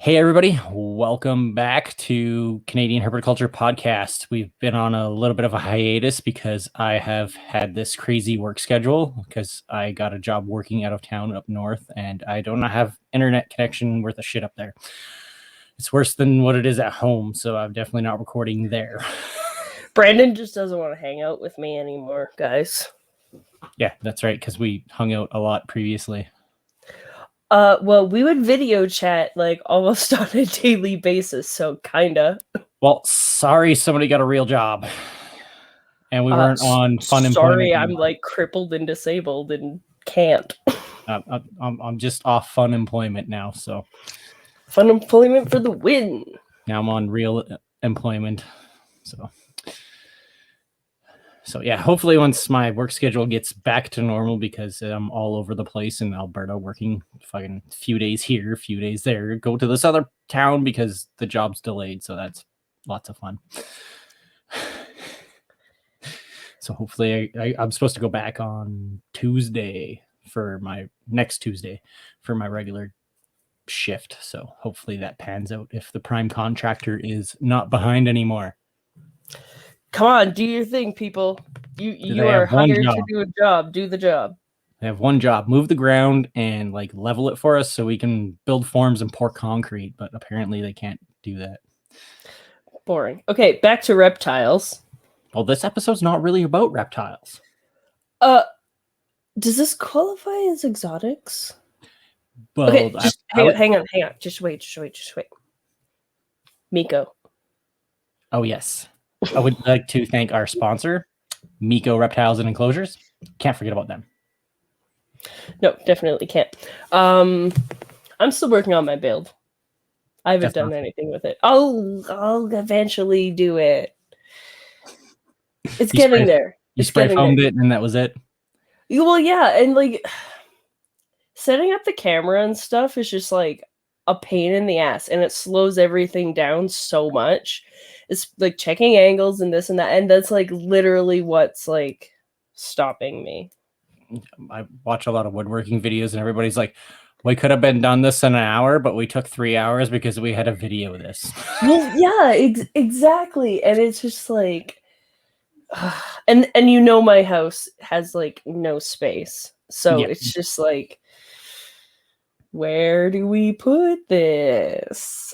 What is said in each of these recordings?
Hey, everybody. Welcome back to Canadian Herpetoculture Podcast. We've been on a little bit of a hiatus because I have had this crazy work schedule because I got a job working out of town up north and I don't have internet connection worth a shit up there. It's worse than what it is at home, so I'm definitely not recording there. Brandon just doesn't want to hang out with me anymore, guys. Yeah, that's right, because we hung out a lot previously. Well, we would video chat like almost on a daily basis, so kinda. Well, sorry somebody got a real job. And we weren't on fun employment. Sorry, I'm like crippled and disabled and can't. I'm just off fun employment now, so. Fun employment for the win. Now I'm on real employment, so yeah, hopefully once my work schedule gets back to normal, because I'm all over the place in Alberta, working fucking few days here, few days there, go to this other town because the job's delayed, so that's lots of fun. So hopefully I'm supposed to go back on next Tuesday for my regular shift, so hopefully that pans out if the prime contractor is not behind anymore. Come on, do your thing, people. You are hired to do a job. Do the job. They have one job: move the ground and like level it for us so we can build forms and pour concrete, but apparently they can't do that. Boring. Okay, back to reptiles. Well, this episode's not really about reptiles. Does this qualify as exotics? Well, okay, hang on. Just wait. Miko. Oh, yes. I would like to thank our sponsor, Miko Reptiles and Enclosures. Can't forget about them. No, definitely can't. I'm still working on my build. I haven't done anything with it. I'll eventually do it. It's getting there. You spray foamed it and that was it? Well, yeah, and like setting up the camera and stuff is just like a pain in the ass, and it slows everything down so much. It's like checking angles and this and that, and that's like literally what's like stopping me. I watch a lot of woodworking videos and everybody's like, we could have been done this in an hour, but we took 3 hours because we had to video this. Well, yeah, exactly. And it's just like, and you know, my house has like no space. So yeah. It's just like, where do we put this?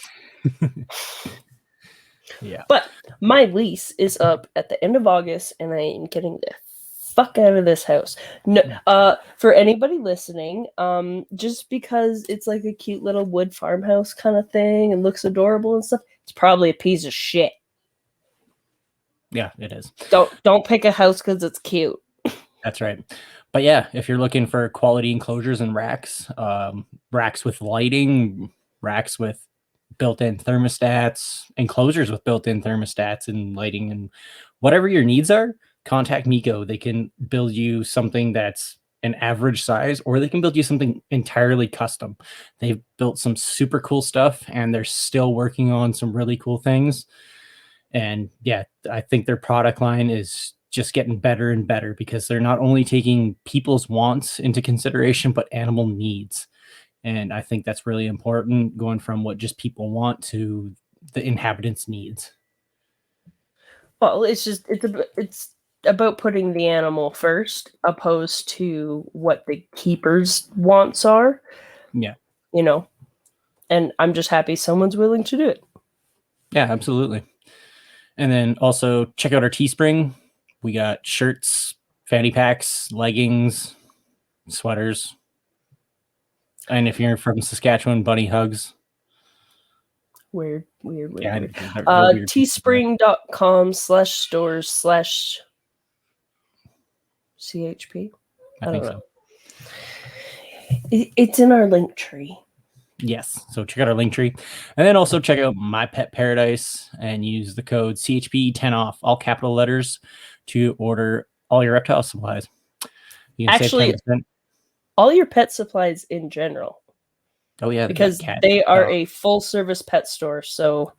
Yeah. But my lease is up at the end of August, and I am getting the fuck out of this house. No, for anybody listening, just because it's like a cute little wood farmhouse kind of thing and looks adorable and stuff, it's probably a piece of shit. Yeah, it is. Don't pick a house because it's cute. That's right. But yeah, if you're looking for quality enclosures and racks, racks with lighting, racks with built-in thermostats, enclosures with built-in thermostats and lighting, and whatever your needs are, contact Miko. They can build you something that's an average size, or they can build you something entirely custom. They've built some super cool stuff, and they're still working on some really cool things. And yeah, I think their product line is just getting better and better because they're not only taking people's wants into consideration, but animal needs. And I think that's really important, going from what just people want to the inhabitants' needs. Well, it's about putting the animal first, opposed to what the keeper's wants are. Yeah. You know, and I'm just happy someone's willing to do it. Yeah, absolutely. And then also check out our Teespring. We got shirts, fanny packs, leggings, sweaters. And if you're from Saskatchewan, bunny hugs. Weird. Yeah, teespring.com/stores/CHP. I think so. It's in our link tree. Yes. So check out our link tree. And then also check out My Pet Paradise and use the code CHP10 off, all capital letters, to order all your reptile supplies. You can actually save 10%. All your pet supplies in general. Oh, yeah. Because they are a full service pet store. So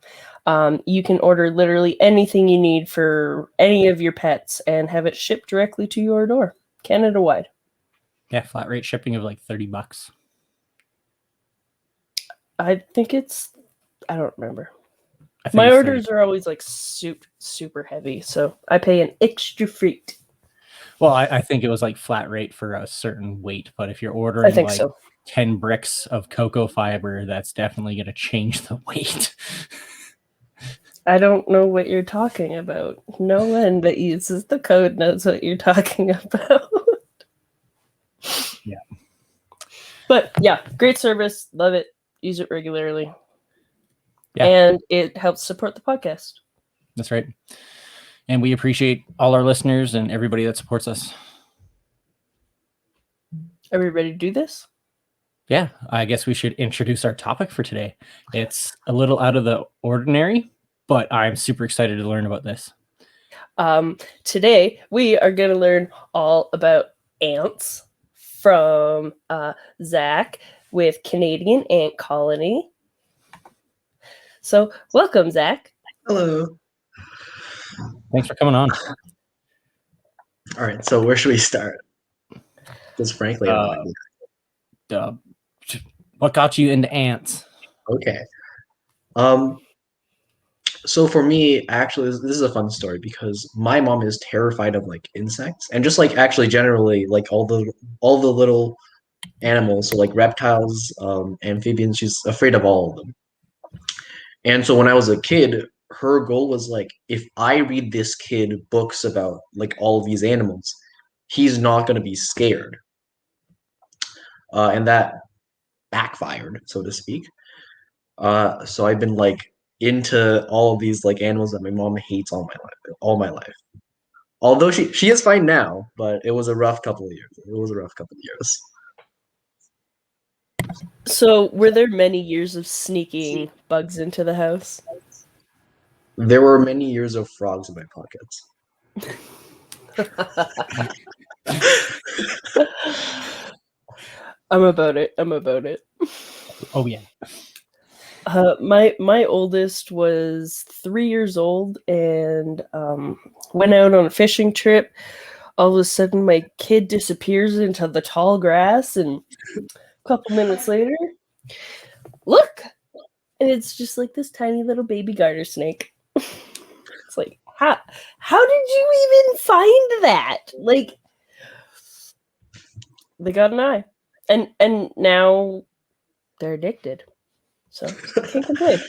you can order literally anything you need for any of your pets and have it shipped directly to your door, Canada-wide. Yeah, flat rate shipping of like $30. I think it's I don't remember. I think My it's orders are always like super heavy, so I pay an extra freight. Well, I think it was like flat rate for a certain weight, but if you're I ordering think like so. 10 bricks of cocoa fiber, that's definitely going to change the weight. I don't know what you're talking about. No one that uses the code knows what you're talking about. Yeah. But yeah, great service. Love it. Use it regularly. Yeah. And it helps support the podcast. That's right. And we appreciate all our listeners and everybody that supports us. Are we ready to do this? Yeah, I guess we should introduce our topic for today. It's a little out of the ordinary, but I'm super excited to learn about this. Today, we are going to learn all about ants from Zach with Canadian Ant Colony. So, welcome, Zach. Hello. Thanks for coming on. All right, so where should we start? Just frankly, I have no idea. What got you into ants? Okay. So for me, actually, this is a fun story because my mom is terrified of like insects and just like actually generally like all the little animals, so like reptiles, amphibians. She's afraid of all of them. And so when I was a kid, her goal was like, if I read this kid books about like all of these animals, he's not going to be scared. And that backfired, so to speak. So I've been like into all of these like animals that my mom hates all my life. Although she is fine now, but it was a rough couple of years. So, were there many years of sneaking bugs into the house? There were many years of frogs in my pockets. I'm about it. Oh yeah. My oldest was 3 years old and went out on a fishing trip. All of a sudden, my kid disappears into the tall grass, and a couple minutes later, look, and it's just like this tiny little baby garter snake. It's like, how did you even find that? Like, they got an eye, and now they're addicted. So I can't complain.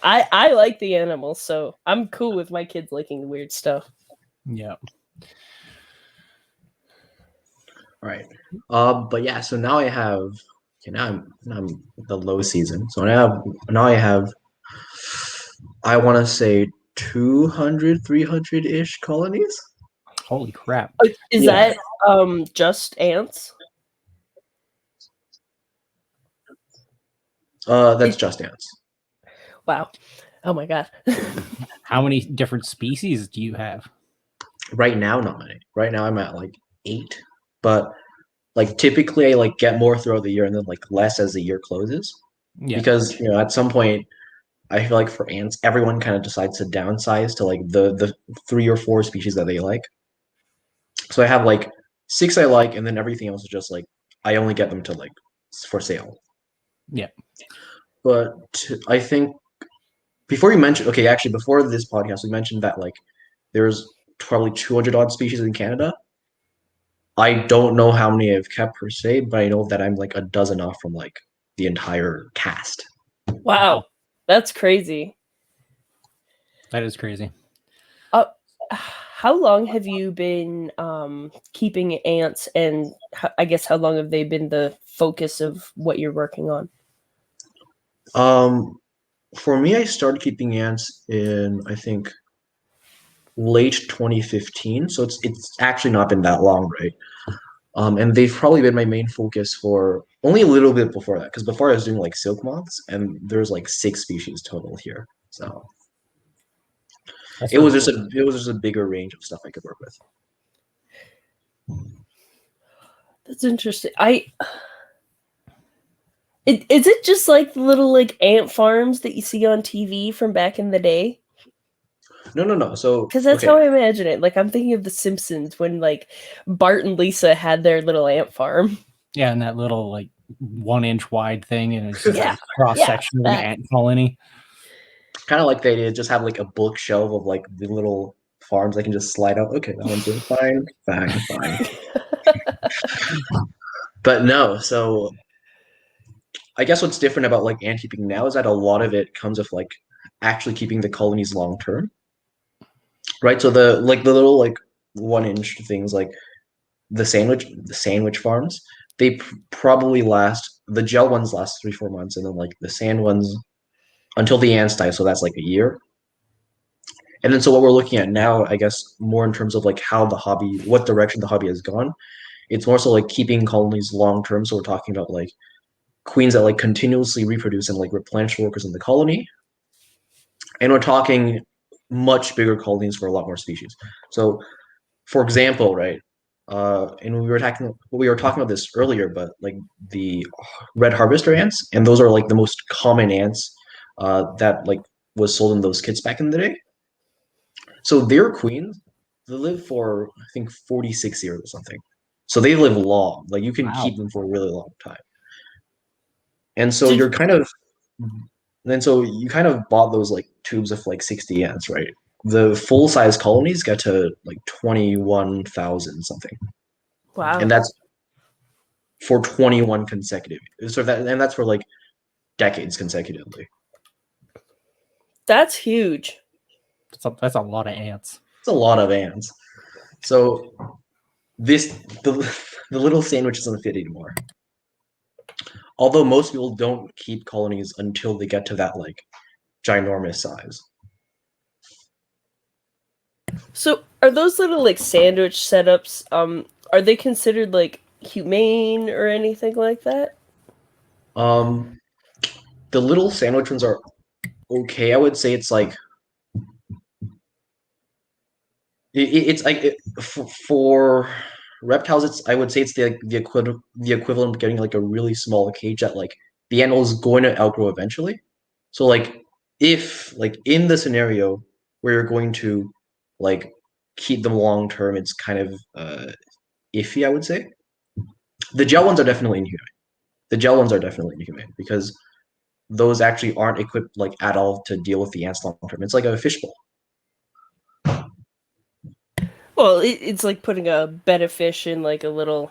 I like the animals, so I'm cool with my kids liking the weird stuff. Yeah. All right. But yeah, so now I have now I'm the low season. So now I have I want to say 200, 300-ish colonies. Holy crap. Is Yeah. that just ants? That's just ants. Wow. Oh my god. How many different species do you have? Right now, not many. Right now I'm at like 8. But like typically I like get more throughout the year and then like less as the year closes. Yeah. Because at some point I feel like for ants, everyone kind of decides to downsize to like the 3 or 4 species that they like. So I have like 6 I like, and then everything else is just like I only get them to like for sale. Yeah. But I think before this podcast, we mentioned that like there's probably 200 odd species in Canada. I don't know how many I've kept per se, but I know that I'm like a dozen off from like the entire cast. Wow. That's crazy. That is crazy. How long have you been keeping ants, and I guess how long have they been the focus of what you're working on? For me, I started keeping ants in I think late 2015, so it's actually not been that long, right? And they've probably been my main focus for only a little bit before that, because before I was doing like silk moths, and there's like 6 species total here. So That's it was really just a bigger range of stuff I could work with. That's interesting. Is it just like the little like ant farms that you see on TV from back in the day? No. So Because that's how I imagine it. Like I'm thinking of The Simpsons when like Bart and Lisa had their little ant farm. Yeah, and that little like 1-inch wide thing, and it's just Yeah. a cross section of an that. ant colony. Kind of like the idea to just have like a bookshelf of like the little farms I can just slide out. Okay, that one's doing fine. But no, so I guess what's different about like ant keeping now is that a lot of it comes with like actually keeping the colonies long term, right? So the little like 1-inch things like the sandwich farms, they probably last. The gel ones last 3-4 months, and then like the sand ones until the ants die. So that's like a year. And then so what we're looking at now, I guess, more in terms of like how the hobby, what direction the hobby has gone. It's more so like keeping colonies long term. So we're talking about like queens that like continuously reproduce and like replenish workers in the colony. And we're talking much bigger colonies for a lot more species. So, for example, right, and we were talking about this earlier, but like the red harvester ants, and those are like the most common ants that like was sold in those kits back in the day. So their queens, they live for I think 46 years or something. So they live long. Like you can keep them for a really long time. And so you're kind of then so you kind of bought those like tubes of like 60 ants, right? The full size colonies get to like 21,000 something. Wow. And that's for 21 consecutive. So that's for like decades consecutively. That's huge. That's a lot of ants. It's a lot of ants. So the little sandwich doesn't fit anymore. Although most people don't keep colonies until they get to that like ginormous size. So are those little like sandwich setups, are they considered like humane or anything like that? The little sandwich ones are okay. I would say it's like it's like for reptiles. It's I would say it's the equivalent of getting like a really small cage that like the animal is going to outgrow eventually. So like if like in the scenario where you're going to like keep them long term, it's kind of iffy. I would say the gel ones are definitely inhumane. The gel ones are definitely inhumane because those actually aren't equipped like at all to deal with the ants long term. It's like a fishbowl. Well, it's like putting a bed of fish in like a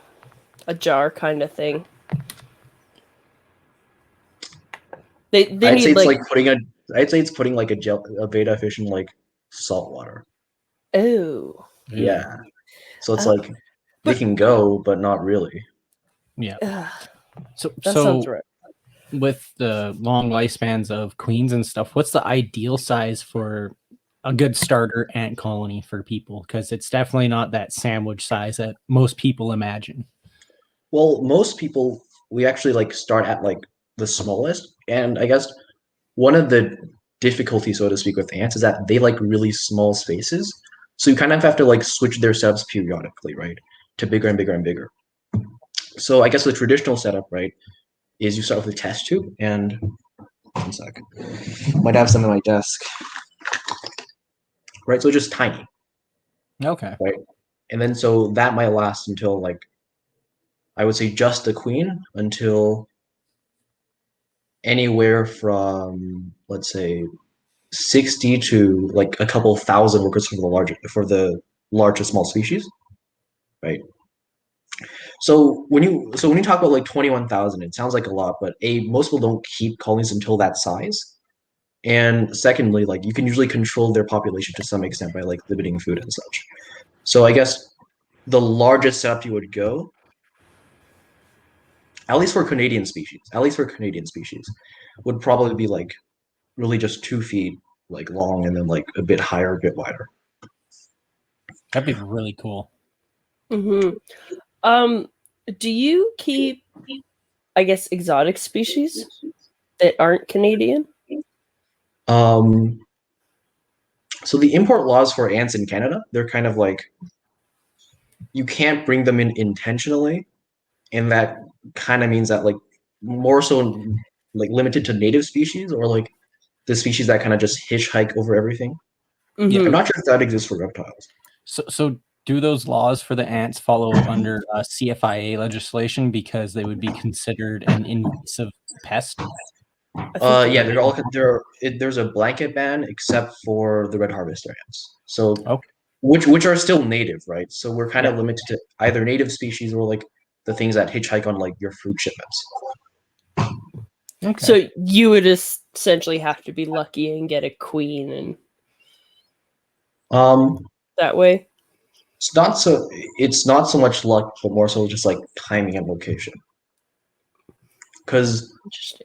jar kind of thing. They I'd need say it's like I'd say it's putting like a beta fish in like salt water. oh Yeah. So it's Oh. like they can go, but not really. Yeah. that So sounds right. with the long lifespans of queens and stuff, what's the ideal size for a good starter ant colony for people? Because it's definitely not that sandwich size that most people imagine. Well, most people we actually like start at like the smallest, and I guess one of the difficulties, so to speak, with ants is that they like really small spaces. So you kind of have to like switch their setups periodically, right? To bigger and bigger and bigger. So I guess the traditional setup, right, is you start with a test tube and 1 sec. Might have some on my desk. Right, so just tiny. Okay. Right. And then so that might last until like I would say just the queen until anywhere from let's say 60 to like a couple thousand workers for the large to small species. Right. So when you talk about like 21,000, it sounds like a lot, but most people don't keep colonies until that size. And secondly, like you can usually control their population to some extent by like limiting food and such. So I guess the largest setup you would go, at least for Canadian species, would probably be like really just 2 feet like long and then like a bit higher, a bit wider. That'd be really cool. Do you keep, I guess, exotic species that aren't Canadian? So the import laws for ants in Canada, they're kind of like you can't bring them in intentionally, and that kind of means that like more so like limited to native species or like the species that kind of just hitchhike over everything. Mm-hmm. I'm not sure if that exists for reptiles. So do those laws for the ants follow under CFIA legislation because they would be considered an invasive pest? Yeah, there's a blanket ban except for the red harvester ants. So Okay. which are still native, right? So we're kind of Yeah. limited to either native species or like the things that hitchhike on like your fruit shipments. Okay. So you would essentially have to be lucky and get a queen, and that way. It's not so much luck, but more so just like timing and location. Because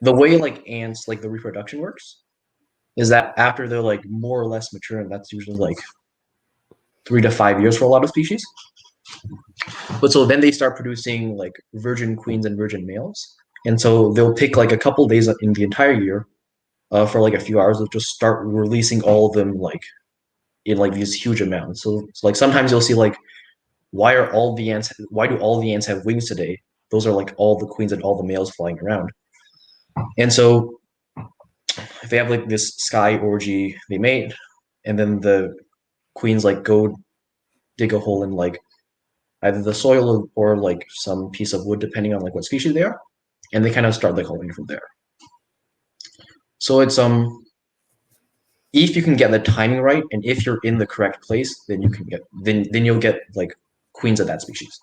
the way like ants, like the reproduction works, is that after they're like more or less mature, and that's usually like 3 to 5 years for a lot of species. But so then they start producing like virgin queens and virgin males, and so they'll pick like a couple days in the entire year, for like a few hours. They'll just start releasing all of them like in like these huge amounts. So it's like sometimes you'll see like, why do all the ants have wings today? Those are like all the queens and all the males flying around. And so if they have like this sky orgy they mate, and then the queens like go dig a hole in like either the soil or like some piece of wood, depending on like what species they are, and they kind of start the colony from there. So it's if you can get the timing right, and if you're in the correct place, then you can get then you'll get like queens of that species.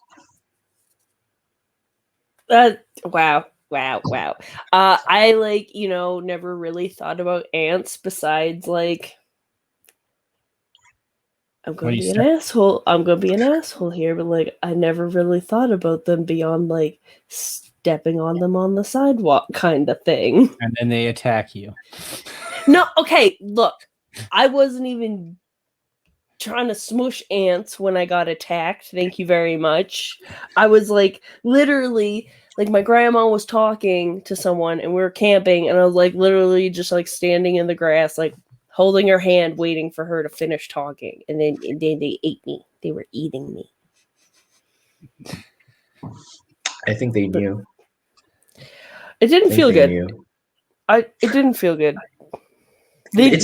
Wow. I like, never really thought about ants besides like I'm gonna be an asshole. I'm gonna be an asshole here, but like I never really thought about them beyond like stepping on them on the sidewalk kind of thing. And then they attack you. No, okay, look. I wasn't even trying to smush ants when I got attacked. Thank you very much. I was like literally like my grandma was talking to someone and we were camping and I was like literally just like standing in the grass like holding her hand waiting for her to finish talking and then they ate me. They were eating me. I think they knew. It didn't feel good. It didn't feel good. They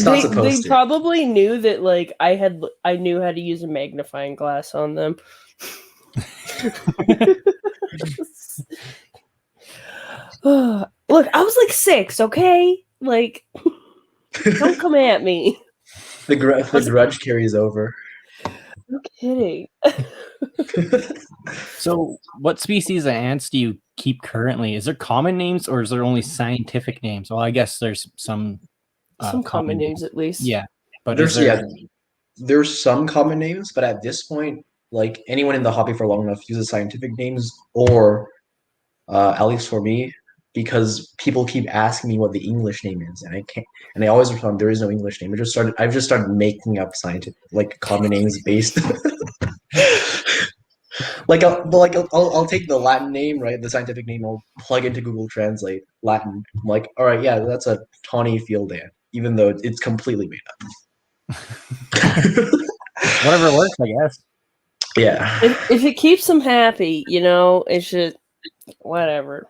probably knew that like I knew how to use a magnifying glass on them. Look, I was like 6, okay? Like, don't come at me. The grudge carries over. No kidding. So, what species of ants do you keep currently? Is there common names or is there only scientific names? Well, I guess there's some common names at least. Yeah, but there's some common names, but at this point, like anyone in the hobby for long enough uses scientific names, or at least for me, because people keep asking me what the English name is, and I can't, and I always respond, there is no English name. I've just started making up scientific like common names based. I'll take the Latin name, right? The scientific name. I'll plug into Google Translate Latin. I'm like, all right, yeah, that's a tawny field ant, even though it's completely made up. Whatever works, I guess. Yeah. If it keeps them happy, it should. Whatever.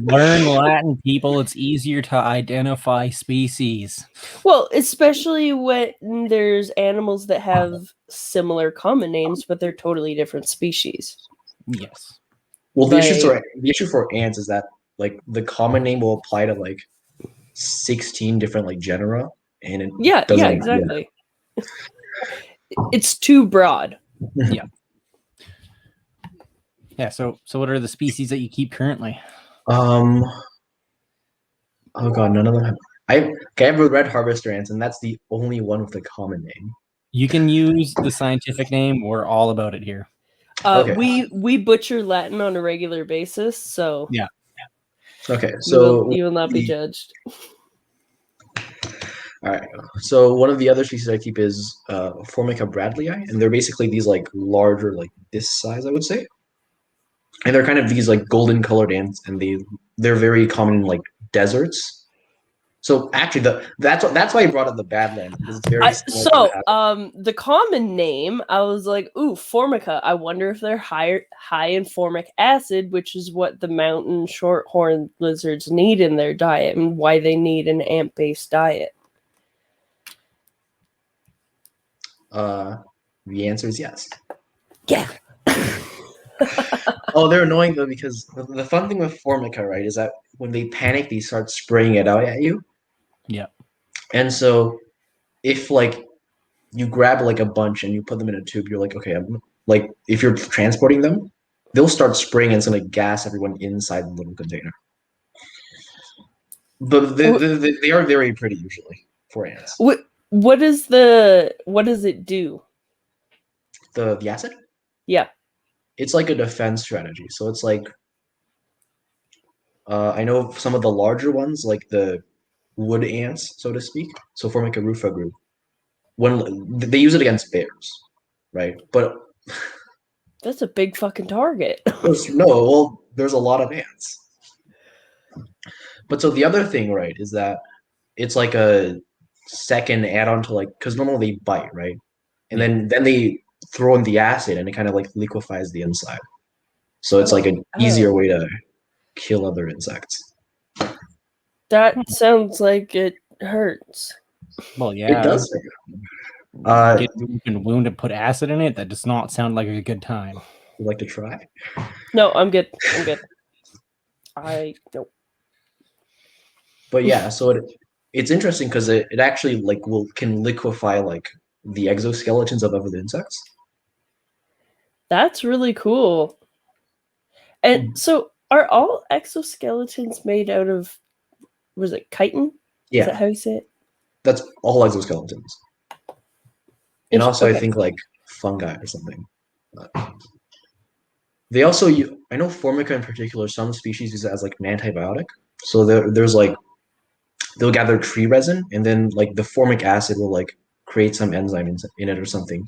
Learn Latin, people. It's easier to identify species. Well, especially when there's animals that have similar common names, but they're totally different species. Yes. Well, the issue for ants is that like the common name will apply to like 16 different like genera, and it doesn't, exactly. Yeah. It's too broad. Yeah. Yeah, so what are the species that you keep currently? Oh god, none of them have. I have red harvester ants, and that's the only one with a common name. You can use the scientific name. We're all about it here. Okay. We butcher Latin on a regular basis, so yeah. Okay, so you will not be judged. All right. So one of the other species I keep is Formica Bradley, and they're basically these like larger, like this size, I would say. And they're kind of these like golden colored ants, and they're very common in like deserts. So actually, that's why I brought up the Badland, because it's very the common name, I was like, ooh, Formica. I wonder if they're high in formic acid, which is what the mountain shorthorn lizards need in their diet, and why they need an ant-based diet. The answer is yes. Yeah. Oh, they're annoying though because the fun thing with Formica, right, is that when they panic, they start spraying it out at you. Yeah. And so if like you grab like a bunch and you put them in a tube, you're like, okay, like if you're transporting them, they'll start spraying and it's gonna gas everyone inside the little container. But they are very pretty usually for ants. What does it do? The acid? Yeah. It's like a defense strategy. So it's like I know some of the larger ones, like the wood ants, so to speak. So Formica rufa group, when they use it against bears, right? But That's a big fucking target. there's a lot of ants. But so the other thing, right, is that it's like a second add-on to like because normally they bite, right? And then they throw in the acid and it kind of like liquefies the inside. So it's like an easier way to kill other insects. That sounds like it hurts. Well, yeah. It does. Get an open wound and put acid in it. That does not sound like a good time. Would like to try? No, I'm good. I'm good. Nope. But yeah, so it's interesting because it actually like can liquefy like the exoskeletons of other insects. That's really cool. And so, are all exoskeletons made out of? Was it chitin? Yeah. Is that how you say it? That's all exoskeletons. And also, I think like fungi or something. They also, I know Formica in particular, some species use it as like an antibiotic. So there's like, they'll gather tree resin and then like the formic acid will like create some enzyme in it or something.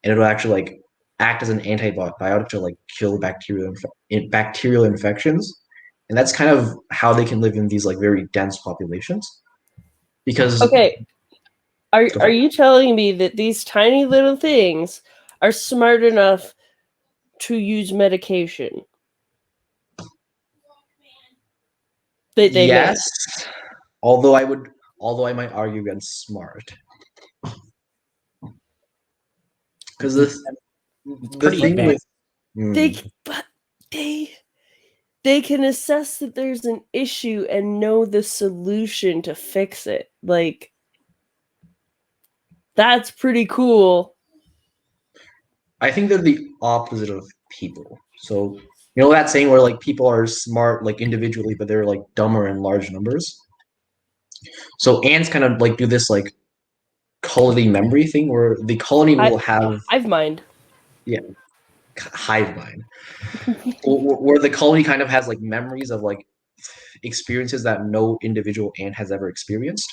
And it'll actually like act as an antibiotic to like kill bacterial infections. And that's kind of how they can live in these like very dense populations. Because are you telling me that these tiny little things are smart enough to use medication? Yes. Although I might argue against smart. Because the thing with they can assess that there's an issue and know the solution to fix it. Like, that's pretty cool. I think they're the opposite of people. So you know that saying where like people are smart like individually, but they're like dumber in large numbers. So ants kind of like do this like colony memory thing where the colony will have hive mind. Yeah, hive mind. Where the colony kind of has like memories of like experiences that no individual ant has ever experienced.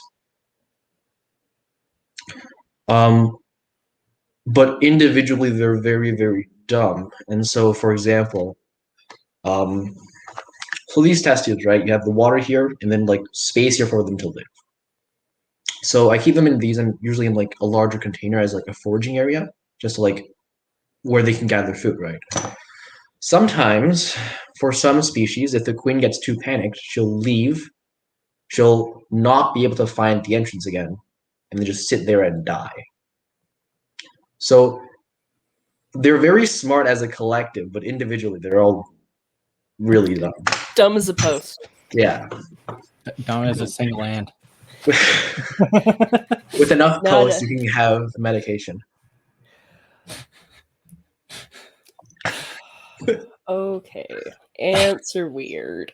But individually they're very, very dumb. And so, for example, so these test tubes, right? You have the water here and then like space here for them to live. So I keep them in these and usually in like a larger container as like a foraging area, just like where they can gather food, right? Sometimes, for some species, if the queen gets too panicked, she'll leave. She'll not be able to find the entrance again, and then just sit there and die. So they're very smart as a collective, but individually, they're all really dumb. Dumb as a post. Yeah. Dumb as a single ant. With enough posts, you can have medication. Okay. Ants are weird.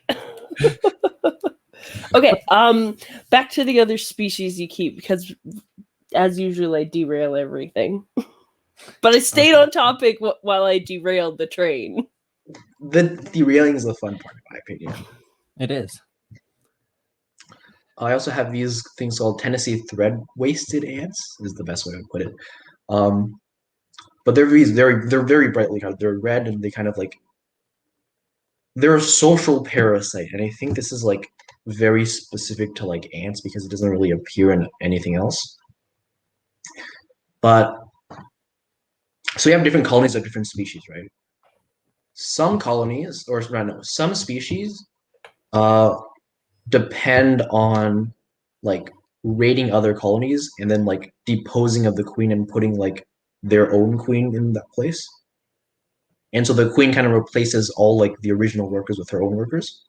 Okay, back to the other species you keep, because as usual I derail everything. But I stayed on topic while I derailed the train. The derailing is the fun part, in my opinion. It is. I also have these things called Tennessee thread-waisted ants, is the best way to put it. But they're very brightly colored. They're red and they kind of like they're a social parasite, and I think this is like very specific to like ants because it doesn't really appear in anything else. But so you have different colonies of different species, right? Some colonies, or no, some species depend on like raiding other colonies and then like deposing of the queen and putting like their own queen in that place. And so the queen kind of replaces all like the original workers with her own workers.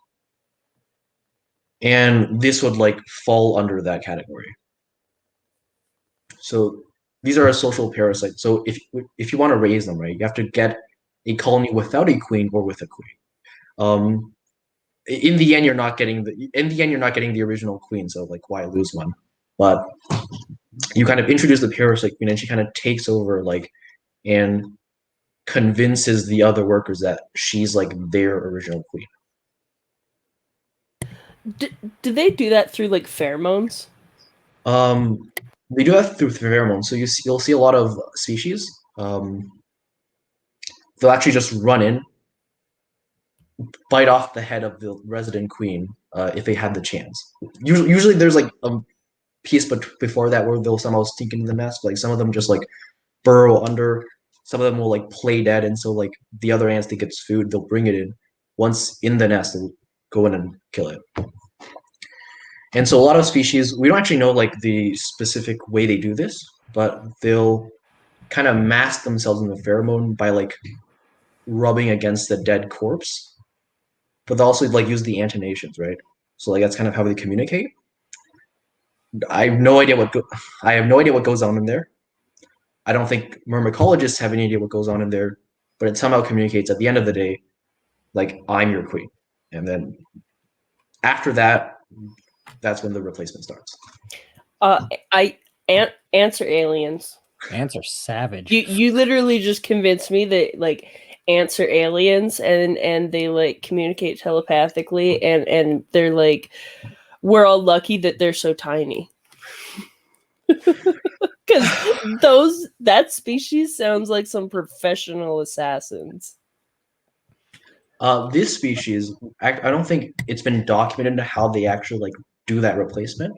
And this would like fall under that category. So these are a social parasite. So if you want to raise them, right, you have to get a colony without a queen or with a queen. In the end, you're not getting the original queen. So like, why lose one? But you kind of introduce the parasite queen, and she kind of takes over, like, and convinces the other workers that she's like their original queen. Do they do that through like pheromones? They do that through pheromones. So you'll see a lot of species. They'll actually just run in, bite off the head of the resident queen if they had the chance. Usually there's like a piece, but before that where they'll somehow sneak into the nest. Like some of them just like burrow under. Some of them will like play dead, and so like the other ants think it's food, they'll bring it in. Once in the nest, they'll go in and kill it. And so a lot of species, we don't actually know like the specific way they do this, but they'll kind of mask themselves in the pheromone by like rubbing against the dead corpse, but they also like use the antenations, right? So like that's kind of how they communicate. I have no idea what goes on in there. I don't think myrmecologists have any idea what goes on in there, but it somehow communicates at the end of the day, like, I'm your queen. And then after that, that's when the replacement starts. Ants are aliens. Ants are savage. You literally just convinced me that like ants are aliens and they like communicate telepathically and they're like, we're all lucky that they're so tiny. Because that species sounds like some professional assassins. This species, I don't think it's been documented how they actually like do that replacement.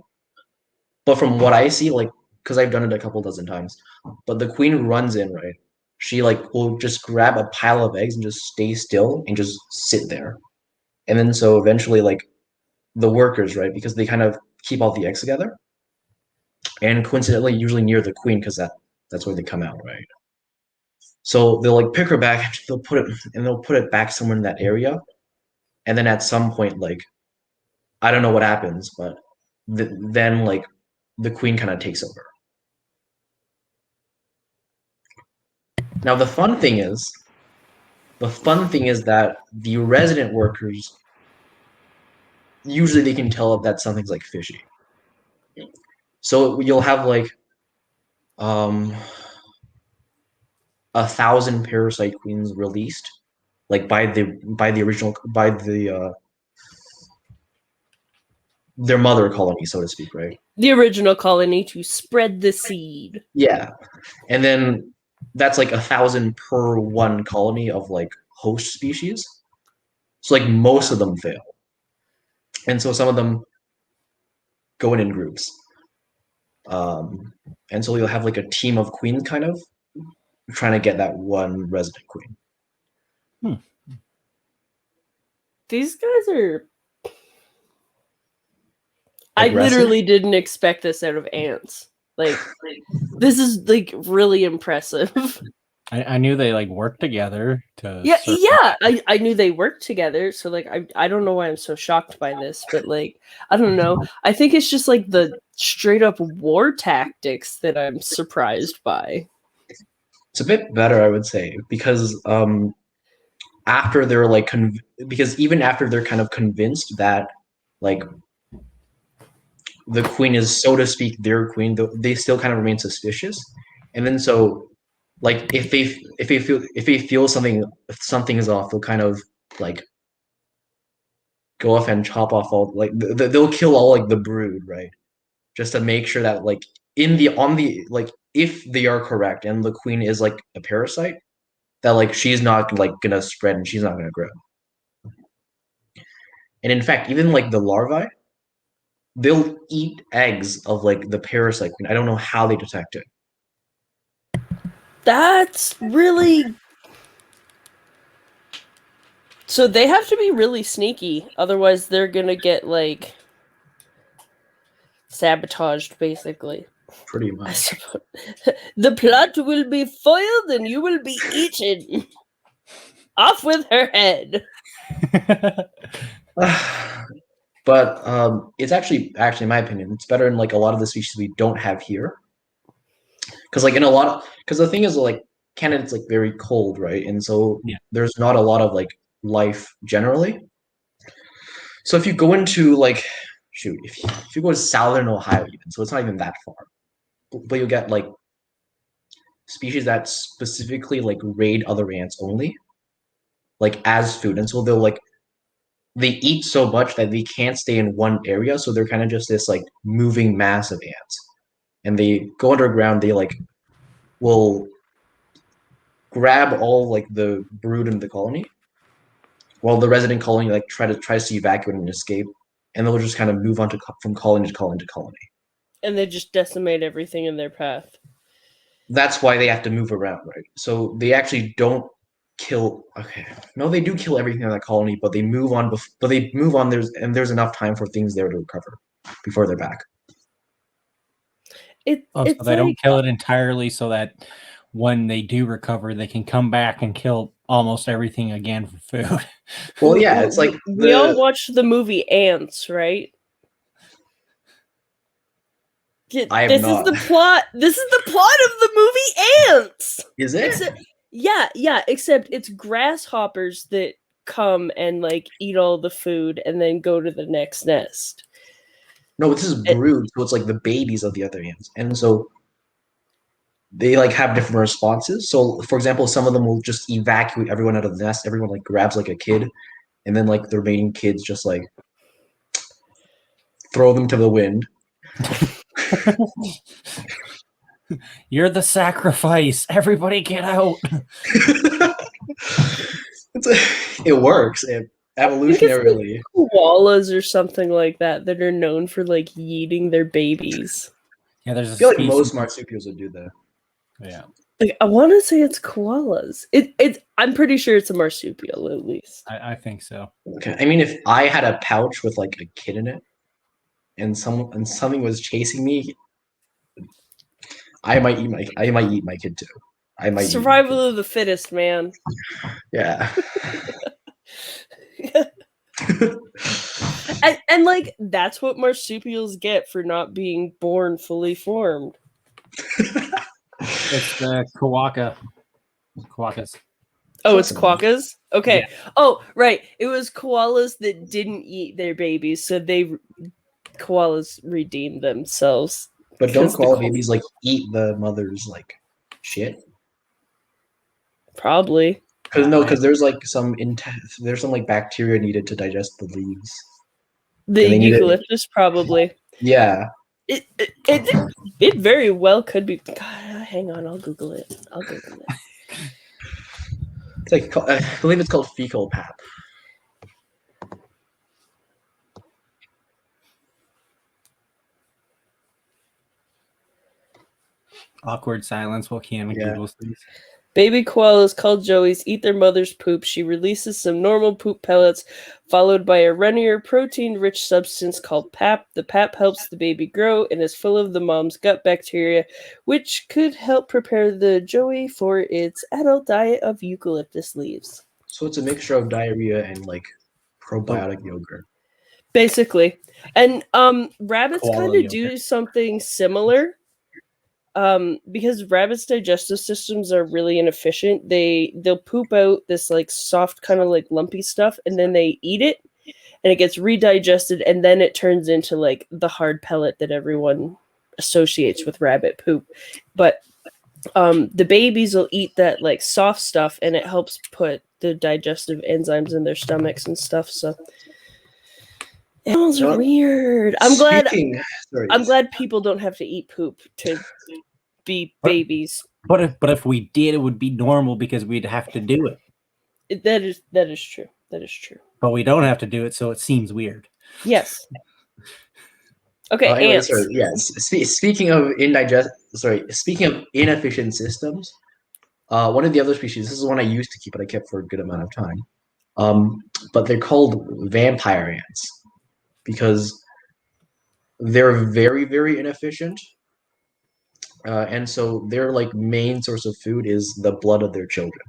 But from what I see, like, because I've done it a couple dozen times, but the queen runs in, right? She like will just grab a pile of eggs and just stay still and just sit there. And then so eventually, like, the workers, right, because they kind of keep all the eggs together, and coincidentally, usually near the queen, because that's where they come out, right? So they'll like pick her back, they'll put it back somewhere in that area, and then at some point, like, I don't know what happens, but then like the queen kind of takes over. Now the fun thing is that the resident workers usually they can tell that something's like fishy. So you'll have like 1,000 parasite queens released, like by their mother colony, so to speak, right? The original colony to spread the seed. Yeah, and then that's like 1,000 per one colony of like host species. So like most of them fail, and so some of them go in groups. And so you'll have like a team of queens kind of trying to get that one resident queen. These guys are... Aggressive? I literally didn't expect this out of ants. Like this is like really impressive. I knew they like worked together to I knew they worked together, so like I don't know why I'm so shocked by this, but like I don't know. I think it's just like the straight up war tactics that I'm surprised by. It's a bit better, I would say, because after they're like because even after they're kind of convinced that like the queen is, so to speak, their queen, they still kind of remain suspicious. And then so like if they feel something is off, they'll kind of like go off and chop off all like they'll kill all like the brood, right? Just to make sure that like like if they are correct and the queen is like a parasite, that like she's not like gonna spread and she's not gonna grow. And in fact, even like the larvae, they'll eat eggs of like the parasite queen. I don't know how they detect it. That's really... So they have to be really sneaky, otherwise they're gonna get like sabotaged, basically. Pretty much. The plot will be foiled and you will be eaten. Off with her head. But it's actually, in my opinion, it's better in like a lot of the species we don't have here. Because like in a lot of, because the thing is like Canada's like very cold, right? And so Yeah. there's not a lot of like life generally. So if you go into like, shoot, if you go to southern Ohio even, so it's not even that far, but you'll get like species that specifically like raid other ants only, like as food, and so they'll like they eat so much that they can't stay in one area, so they're kind of just this like moving mass of ants, and they go underground. They like will grab all like the brood in the colony, while the resident colony like tries to evacuate and escape, and they'll just kind of move on to from colony to colony to colony. And they just decimate everything in their path. That's why they have to move around, right? So they actually don't kill. Okay, no, they do kill everything in that colony, but they move on. But they move on. There's enough time for things there to recover before they're back. It's so they like, don't kill it entirely, so that when they do recover, they can come back and kill almost everything again for food. Well, yeah, it's like we all watched the movie Ants, right? I have this not. is the plot. This is the plot of the movie Ants. Is it? Except it's grasshoppers that come and like eat all the food and then go to the next nest. No, this is brood, so it's like the babies of the other ants, and so they like have different responses. So, for example, some of them will just evacuate everyone out of the nest. Everyone like grabs like a kid, and then like the remaining kids just like throw them to the wind. You're the sacrifice. Everybody get out. It works. Evolutionarily. Koalas or something like that are known for like eating their babies. Yeah, there's a I feel like species. most marsupials would do that. Yeah. Like, I want to say it's koalas. I'm pretty sure it's a marsupial at least. I think so. Okay. I mean, if I had a pouch with like a kid in it, and something was chasing me, I might eat my kid too. I might survival of the fittest, man. Yeah. and like that's what marsupials get for not being born fully formed. It's the quokkas. Oh, it's quokkas? Okay. Yeah. Oh, right. It was koalas that didn't eat their babies, so koalas redeemed themselves. But don't koala babies like eat the mother's like shit? Probably. Because there's like some like bacteria needed to digest the leaves. The eucalyptus, probably. Yeah. It very well could be. God, hang on, I'll Google it. It's like I believe it's called fecal pap. Awkward silence while Kiana Googles these. Baby koalas called joeys eat their mother's poop. She releases some normal poop pellets, followed by a runnier, protein-rich substance called pap. The pap helps the baby grow and is full of the mom's gut bacteria, which could help prepare the joey for its adult diet of eucalyptus leaves. So it's a mixture of diarrhea and like probiotic yogurt. Basically. And rabbits kind of do something similar. Because rabbits' digestive systems are really inefficient. They'll poop out this like soft kind of like lumpy stuff, and then they eat it, and it gets redigested, and then it turns into like the hard pellet that everyone associates with rabbit poop. But the babies will eat that like soft stuff, and it helps put the digestive enzymes in their stomachs and stuff. So animals are weird. I'm glad people don't have to eat poop to be babies. But if we did, it would be normal because we'd have to do it. That is true. That is true. But we don't have to do it, so it seems weird. Yes. Okay, ants. Sorry, yes. Speaking of inefficient systems, one of the other species. This is one I used to keep, but I kept for a good amount of time. But they're called vampire ants because they're very, very inefficient. And so their like main source of food is the blood of their children.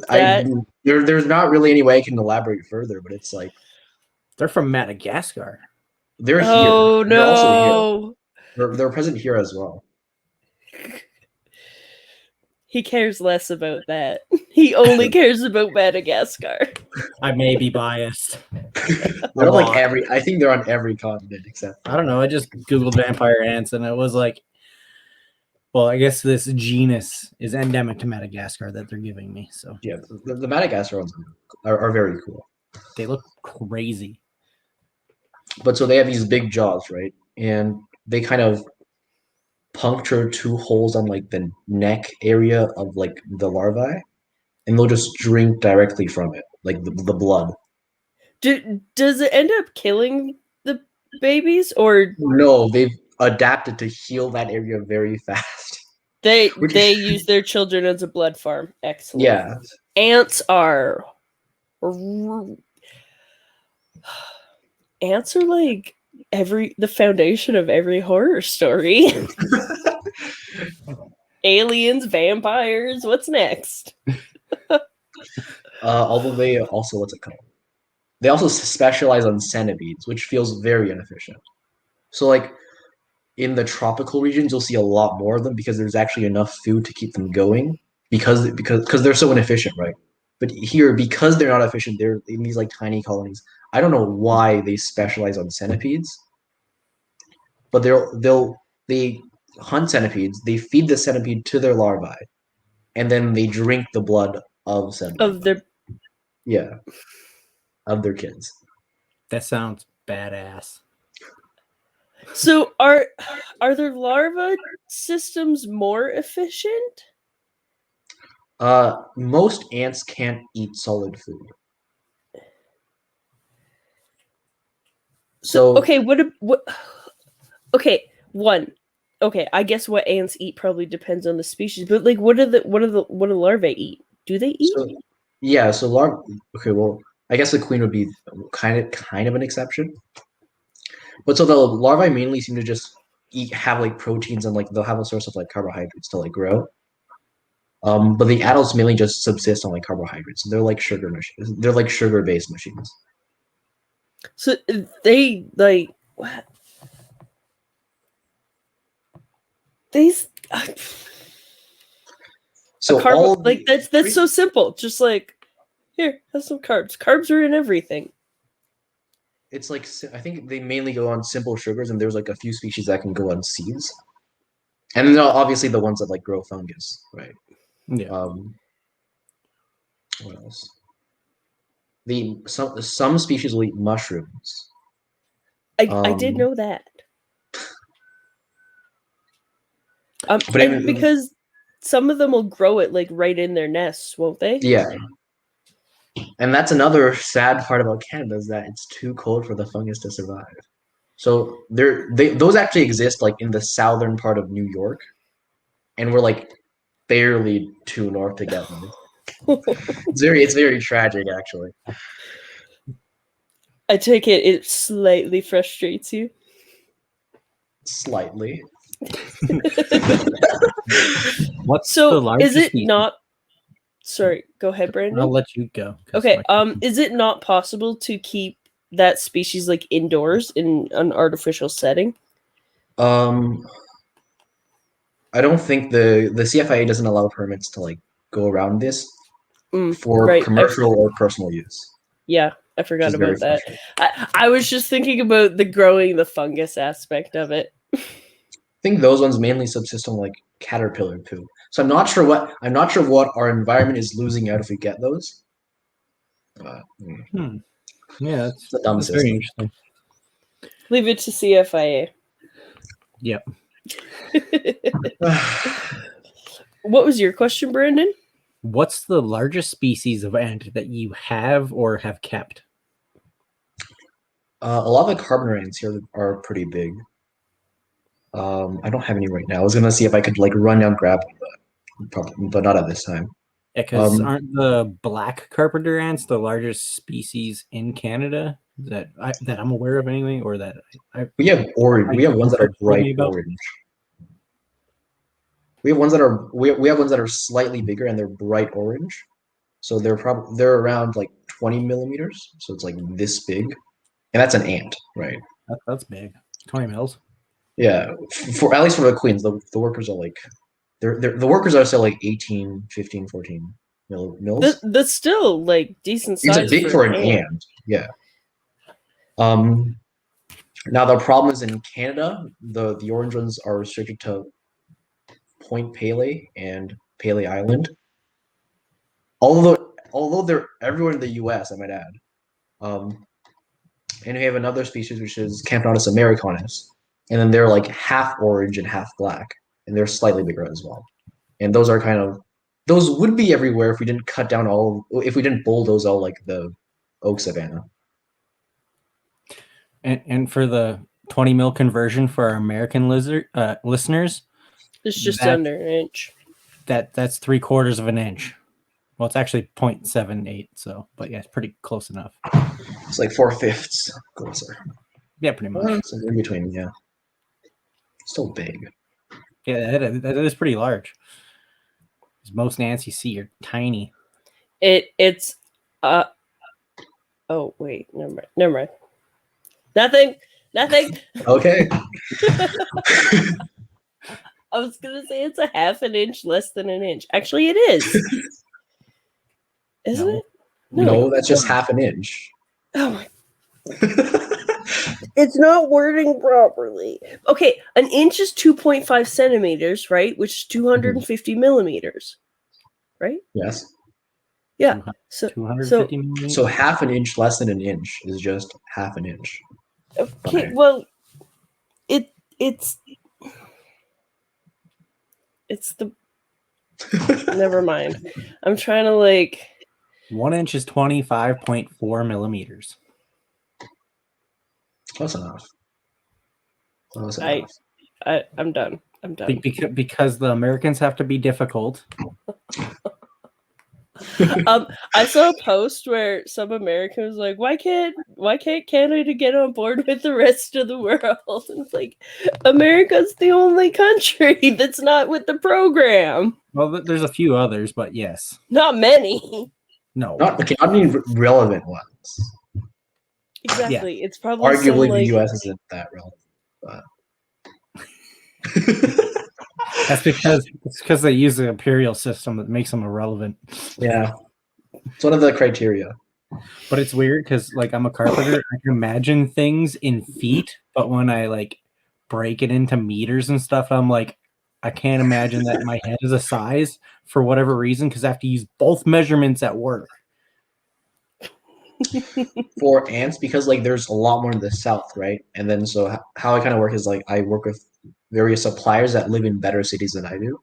I That there's not really any way I can elaborate further, but it's like They're from Madagascar. they're here. oh They're also here. no. They're present here as well. He cares less about that. He only cares about Madagascar. I may be biased. They're on, like lot. I think they're on every continent except. I don't know. I just Googled vampire ants and it was like, well, I guess this genus is endemic to Madagascar that they're giving me. So Yeah, the Madagascar ones are very cool. they look crazy. But so they have these big jaws, right? And they kind of puncture two holes on like the neck area of like the larvae, and they'll just drink directly from it, like the blood. Does it end up killing the babies, or No, they've adapted to heal that area very fast. they Which- they use their children as a blood farm? Excellent. Yeah, Ants are like the foundation of every horror story. Aliens, vampires, what's next? although they also what's it called? They also specialize on centipedes, which feels very inefficient. So like in the tropical regions, you'll see a lot more of them because there's actually enough food to keep them going because they're so inefficient, right? But here, because they're not efficient, they're in these like tiny colonies. I don't know why they specialize on centipedes, but they hunt centipedes. They feed the centipede to their larvae, and then they drink the blood of said Of their yeah of their kids. That sounds badass. So are their larva systems more efficient? Most ants can't eat solid food. So Okay, what okay, one. Okay, I guess what ants eat probably depends on the species, but like what do larvae eat? Do they eat? So, yeah, so okay, well, I guess the queen would be kind of an exception. But so the larvae mainly seem to just have like proteins and like they'll have a source of like carbohydrates to like grow. But the adults mainly just subsist on like carbohydrates. They're like sugar machines. They're like sugar-based machines. So they like what? These So like that's so simple. Just like here, have some carbs. Carbs are in everything. it's like I think they mainly go on simple sugars, and there's like a few species that can go on seeds, and then obviously the ones that like grow fungus, right? Yeah. What else? Some species will eat mushrooms. I did know that. But and because some of them will grow it like right in their nests, won't they? Yeah. And that's another sad part about Canada is that it's too cold for the fungus to survive. So those actually exist like in the southern part of New York, and we're like barely too north to get them. It's very tragic actually. I take it slightly frustrates you. Slightly. What's So the largest is it species? not? Sorry, go ahead, Brandon. I'll let you go. Okay. Is it not possible to keep that species like indoors in an artificial setting? I don't think the CFIA doesn't allow permits to like go around this for right. commercial or personal use. Yeah, I forgot Which is very about that. I was just thinking about the growing the fungus aspect of it. I think those ones mainly subsist on like caterpillar poo. So I'm not sure what our environment is losing out if we get those. Yeah, It's a dumb that's system. very interesting. Leave it to CFIA. Yep. What was your question, Brandon? What's the largest species of ant that you have or have kept? A lot of the Carpenter Ants here are pretty big. I don't have any right now. I was gonna see if I could like run down grab them, but not at this time. Because aren't the black Carpenter ants the largest species in Canada that I'm aware of anyway, or that We have orange. We have ones that are bright about? orange. We have ones that are we have ones that are slightly bigger and they're bright orange. So they're around like 20 millimeters. So it's like this big. And that's an ant, right? That's big. 20 mils. Yeah. For at least for the queens, the workers are like the workers are still like 18, 15, 14 mils. That's still like decent It's a size big for an ant. Yeah. Um Now the problem is in Canada, the orange ones are restricted to Point Pelee and Pelee Island. Although they're everywhere in the U.S., I might add. And we have another species which is Camponotus americanus, and then they're like half orange and half black, and they're slightly bigger as well. And those are kind of those would be everywhere if we didn't cut down if we didn't bulldoze all like the oak savanna. And for the 20 mil conversion for our American listeners, it's just under an inch. That's 3/4 of an inch. Well, it's actually 0.78. So, but yeah, it's pretty close enough. It's like 4/5 closer. Yeah, pretty much. It's in between, yeah. Still big. Yeah, that is pretty large. Most ants you see are tiny. It's oh wait, never mind. Nothing. Okay. I was gonna say it's a half an inch less than an inch. Actually, it is. Isn't it? No, that's just half an inch. Oh my. It's not wording properly. Okay, an inch is 2.5 centimeters, right? Which is 250 millimeters, right? Yes. Yeah. 250 millimeters? So half an inch less than an inch is just half an inch. Okay, well, it's the never mind. I'm trying to like 1 inch is 25.4 millimeters. Close enough. I'm done. Because the Americans have to be difficult. I saw a post where some American was like, why can't Canada get on board with the rest of the world? And it's like, America's the only country that's not with the program. Well, there's a few others, but yes. Not many. No. Not any relevant ones. Exactly. Yeah. It's probably arguably the US isn't that relevant, but that's because they use the imperial system that makes them irrelevant. Yeah. It's one of the criteria. But it's weird because like I'm a carpenter, I can imagine things in feet, but when I like break it into meters and stuff, I'm like, I can't imagine that my head is a size for whatever reason because I have to use both measurements at work. For ants, because like there's a lot more in the south, right? And then so how I kind of work is like I work with various suppliers that live in better cities than I do,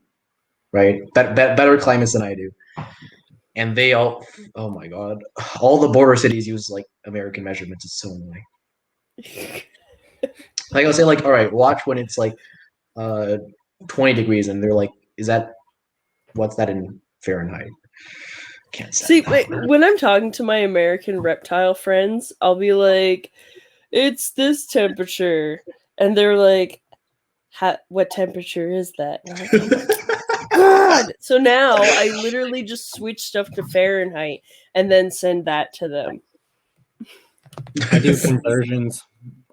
right? Better climates than I do. And they all, oh my god, all the border cities use like American measurements. It's so annoying. Like I'll say like, all right, watch when it's like 20 degrees, and they're like, what's that in Fahrenheit? Can't say. See, when I'm talking to my American reptile friends, I'll be like, it's this temperature. And they're like, what temperature is that? And I'm like, oh God! So now I literally just switch stuff to Fahrenheit and then send that to them. I do conversions,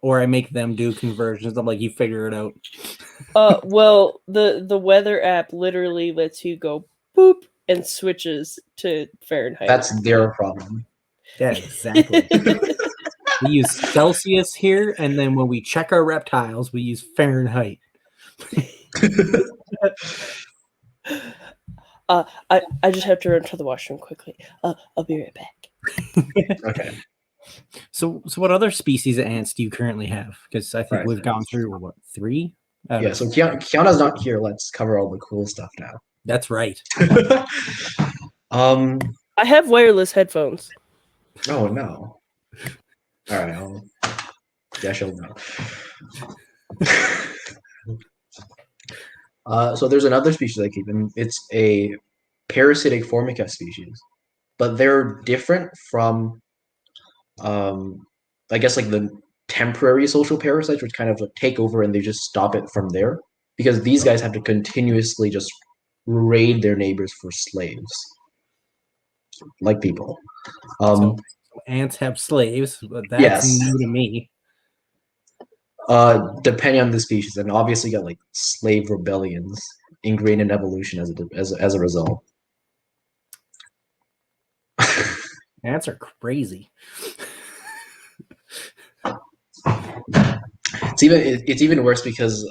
or I make them do conversions. I'm like, you figure it out. Well, the weather app literally lets you go boop and switches to Fahrenheit. That's their problem. Yeah, exactly. We use Celsius here, and then when we check our reptiles, we use Fahrenheit. I just have to run to the washroom quickly. I'll be right back. Okay. So what other species of ants do you currently have? Because I think we've gone through what 3. Yeah. So Kiana's not here. Let's cover all the cool stuff now. That's right. I have wireless headphones. Oh no. All right. Yeah, she'll know. So there's another species I keep, and it's a parasitic Formica species, but they're different from, I guess like the temporary social parasites, which kind of like take over and they just stop it from there. because these guys have to continuously just raid their neighbors for slaves, like people. So ants have slaves, but that's Yes. new to me. Depending on the species, and obviously got like slave rebellions ingrained in evolution as a result. Ants are crazy. It's even worse because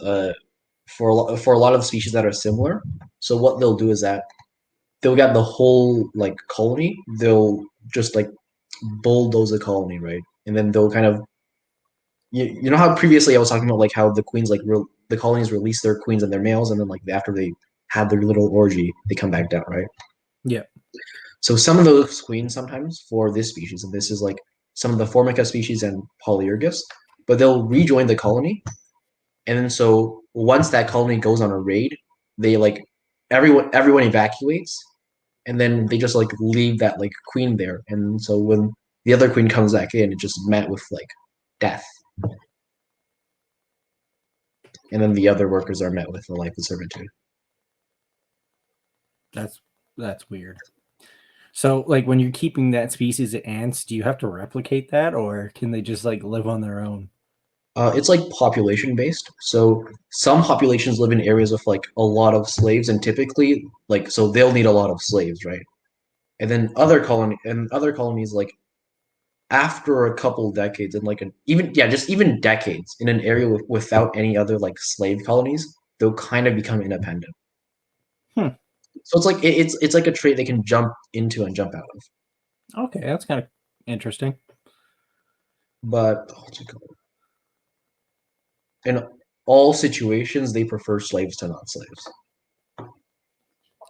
for a lot of the species that are similar, so what they'll do is that they'll get the whole like colony, they'll just like bulldoze a colony, right? And then they'll kind of you know how previously I was talking about like how the queens the colonies release their queens and their males, and then like after they have their little orgy, they come back down, right? Yeah. So some of those queens sometimes for this species, and this is like some of the Formica species and Polyergus, but they'll rejoin the colony, and then so once that colony goes on a raid, they like everyone evacuates, and then they just like leave that like queen there, and so when the other queen comes back in, it just met with like death, and then the other workers are met with a life of servitude. That's weird. So, like, when you're keeping that species of ants, do you have to replicate that, or can they just like live on their own? It's like population based. So some populations live in areas with like a lot of slaves, and typically like so they'll need a lot of slaves, right? And then other colonies like after a couple decades and like even decades in an area without any other like slave colonies, they'll kind of become independent. Hmm. So it's like it's like a trait they can jump into and jump out of. Okay, that's kind of interesting. But in all situations, they prefer slaves to not slaves.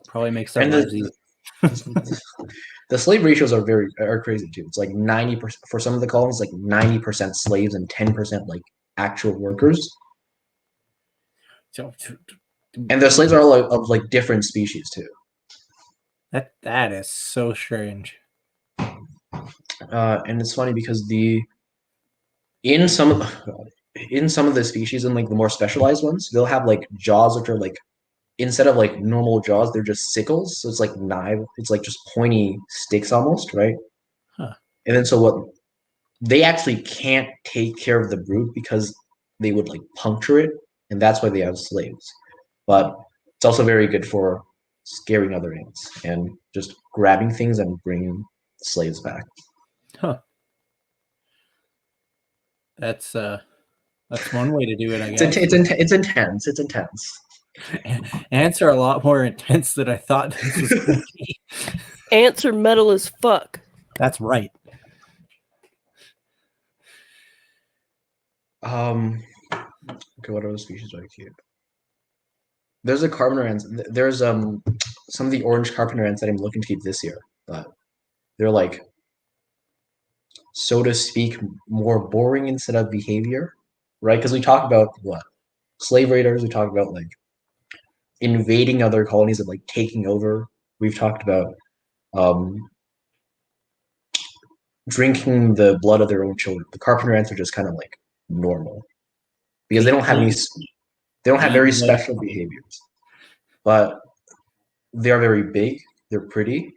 Probably makes their And lives easy. the slave ratios are crazy too. It's like 90% for some of the colonies, like 90% slaves and 10% like actual workers. So, And the slaves are all of like different species too. that is so strange. And it's funny because in some of the species and like the more specialized ones, they'll have like jaws which are like instead of like normal jaws, they're just sickles. So it's like knife. It's like just pointy sticks almost, right? Huh. And then so what they actually can't take care of the brood because they would like puncture it, and that's why they have slaves. But it's also very good for scaring other ants and just grabbing things and bringing slaves back. Huh. That's one way to do it, I guess. It's intense. It's intense. Ants are a lot more intense than I thought this was going to be. Ants are metal as fuck. That's right. Okay, what other species do I keep? There's a carpenter ants. There's some of the orange carpenter ants that I'm looking to keep this year, but they're like, so to speak, more boring instead of behavior, right? Because we talk about what slave raiders. We talk about like invading other colonies and like taking over. We've talked about um, drinking the blood of their own children. The carpenter ants are just kind of like normal because they don't have very special behaviors, but they are very big. They're pretty,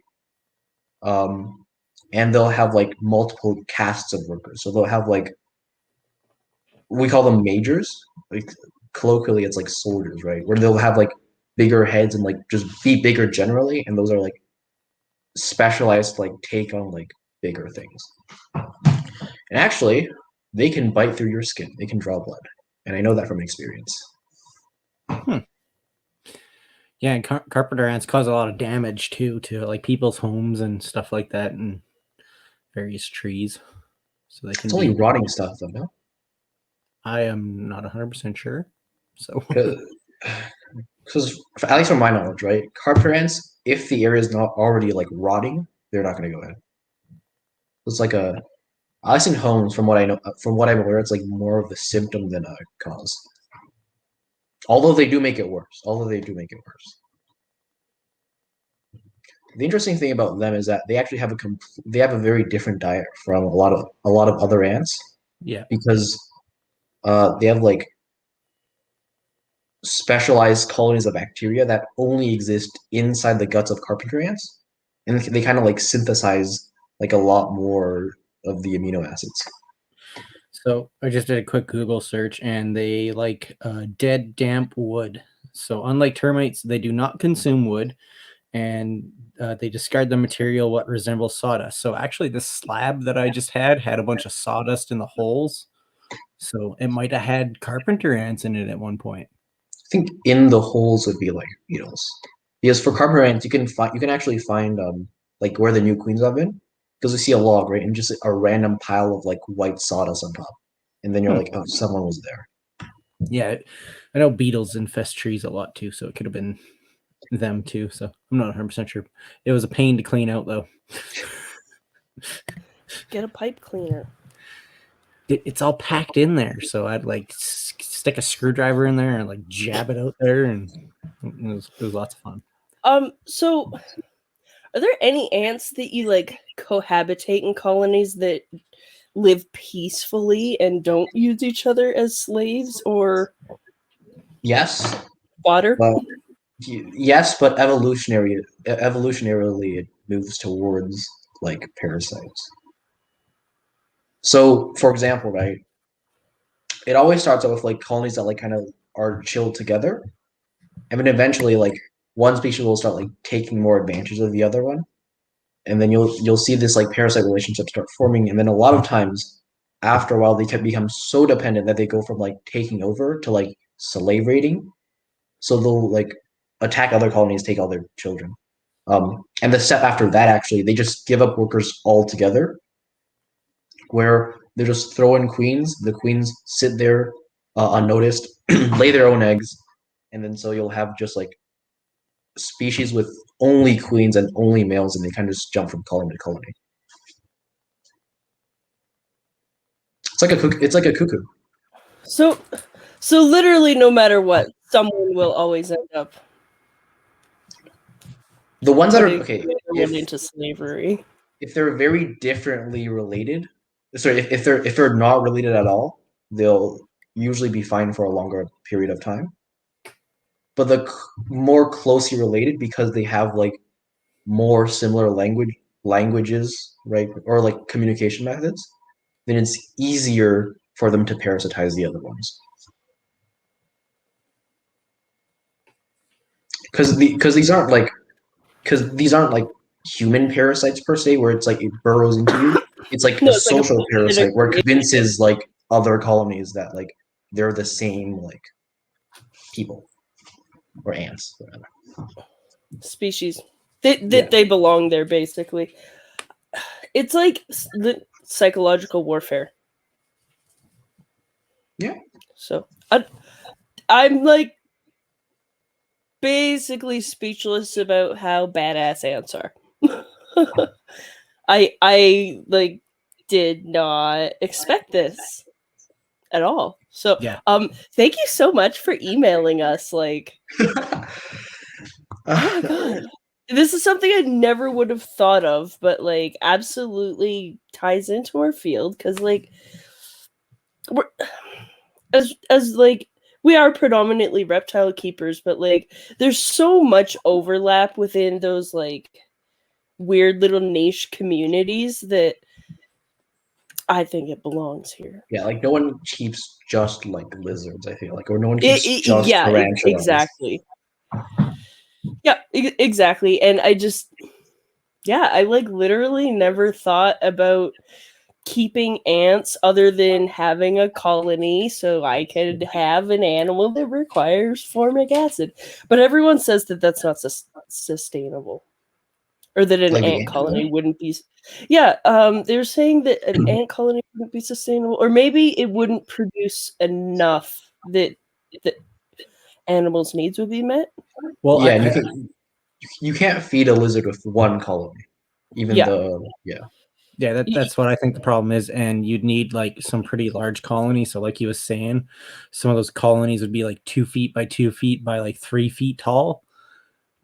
and they'll have like multiple castes of workers. So they'll have like we call them majors. Like colloquially, it's like soldiers, right? Where they'll have like bigger heads and like just be bigger generally, and those are like specialized like take on like bigger things. And actually, they can bite through your skin. They can draw blood, and I know that from experience. Yeah, and carpenter ants cause a lot of damage too to like people's homes and stuff like that, and various trees. So they can. It's only rotting stuff, though. No, I am not 100% sure. So, because at least from my knowledge, right, carpenter ants, if the area is not already like rotting, they're not going to go ahead. It's like at least in homes, from what I know, from what I'm aware, it's like more of a symptom than a cause. Although they do make it worse. The interesting thing about them is that they actually have they have a very different diet from a lot of other ants. yeah, Because they have like specialized colonies of bacteria that only exist inside the guts of carpenter ants, and they kind of like synthesize like a lot more of the amino acids. So I just did a quick Google search, and they like dead, damp wood. So unlike termites, they do not consume wood, and they discard the material what resembles sawdust. So actually, this slab that I just had a bunch of sawdust in the holes. So it might have had carpenter ants in it at one point. I think in the holes would be like beetles, because for carpenter ants you can actually find like where the new queens have been, because you see a log, right, and just a random pile of like white sawdust on top, and then you're like, oh, someone was there. Yeah, I know beetles infest trees a lot too, so it could have been them too. So I'm not 100% sure. It was a pain to clean out though. Get a pipe cleaner. It's all packed in there, so I'd like stick a screwdriver in there and like jab it out there, and it was lots of fun. So are there any ants that you like cohabitate in colonies that live peacefully and don't use each other as slaves or Yes, fodder? yes, but evolutionarily it moves towards like parasites. So, for example, right, it always starts out with like colonies that like kind of are chilled together, and then eventually like one species will start like taking more advantage of the other one, and then you'll see this like parasite relationship start forming, and then a lot of times after a while they can become so dependent that they go from like taking over to like slave raiding. So they'll like attack other colonies, take all their children. And the step after that, actually, they just give up workers altogether, where they just throw in queens. The queens sit there unnoticed, lay their own eggs, and then so you'll have just like species with only queens and only males, and they kind of just jump from colony to colony. It's like a cuckoo. So literally, no matter what, someone will always end up. The ones that are okay into slavery. If they're very differently related, sorry, if they're not related at all, they'll usually be fine for a longer period of time. But the more closely related, because they have like more similar languages, right, or like communication methods, then it's easier for them to parasitize the other ones. Because these aren't like human parasites per se, where it's like it burrows into you. It's like a social parasite where it convinces like other colonies that like they're the same like people or ants, whatever. Species. They belong there, basically. It's like the psychological warfare. Yeah. So I'm like basically speechless about how badass ants are. I like did not expect this at all. So yeah. Thank you so much for emailing us. Like oh my god. This is something I never would have thought of, but like absolutely ties into our field, because like we're as like we are predominantly reptile keepers, but like there's so much overlap within those like weird little niche communities that I think it belongs here. Yeah, like no one keeps just like lizards, I feel like, or no one keeps just tarantulas. Exactly. Yeah, exactly. And I like literally never thought about keeping ants other than having a colony so I could have an animal that requires formic acid. But everyone says that that's not sustainable, or that an ant colony wouldn't be. Yeah, they're saying that an ant colony wouldn't be sustainable, or maybe it wouldn't produce enough that animals' needs would be met. Well, yeah, you can't feed a lizard with one colony, even though that's what I think the problem is. And you'd need like some pretty large colonies. So like he was saying, some of those colonies would be like 2 feet by 2 feet by like 3 feet tall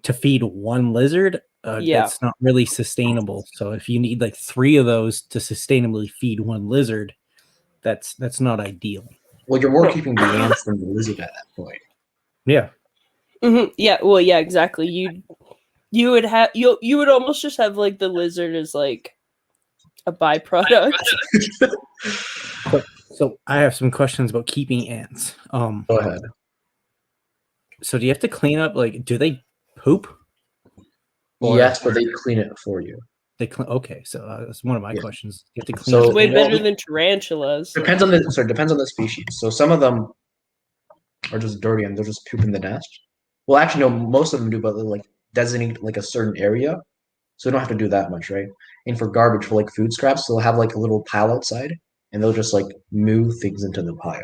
to feed one lizard. That's not really sustainable. So if you need like 3 of those to sustainably feed one lizard, that's not ideal. Well, you're more keeping the ants than the lizard at that point. Yeah. Yeah, well, yeah, exactly. You would have you would almost just have like the lizard as like a byproduct. So I have some questions about keeping ants. Go ahead. So do you have to clean up? Like, do they poop? Or Yes, but they clean it for you. they clean? Okay, so that's one of my Yeah. questions. You have to clean So- up. Way well, better than tarantulas. Depends on the species. So some of them are just dirty and they'll just poop in the nest. Well, actually, no, most of them do, but they'll like designate like a certain area, so we don't have to do that much, right? And for garbage, for like food scraps, they'll have like a little pile outside, and they'll just like move things into the pile.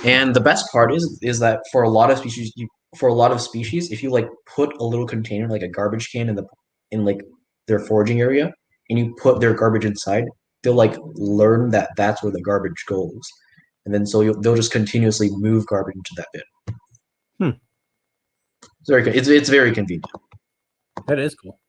And the best part is that for a lot of species, if you like put a little container, like a garbage can, in like their foraging area, and you put their garbage inside, they'll like learn that that's where the garbage goes, and then so they'll just continuously move garbage into that bin. It's very convenient. That is cool.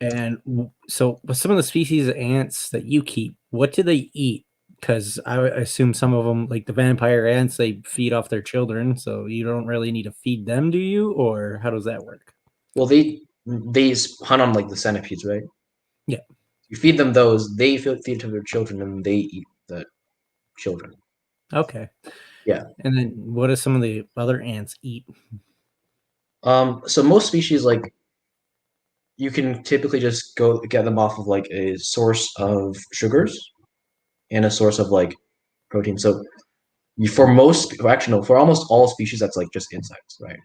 And so, with some of the species of ants that you keep, what do they eat? Because I assume some of them, like the vampire ants, they feed off their children, so you don't really need to feed them, do you? Or how does that work? Well, they hunt on like the centipedes, right? Yeah. You feed them those, they feed to their children, and they eat the children. Okay. Yeah. And then what do some of the other ants eat? So most species, like, you can typically just go get them off of like a source of sugars and a source of like protein. So for almost all species, that's like just insects, right?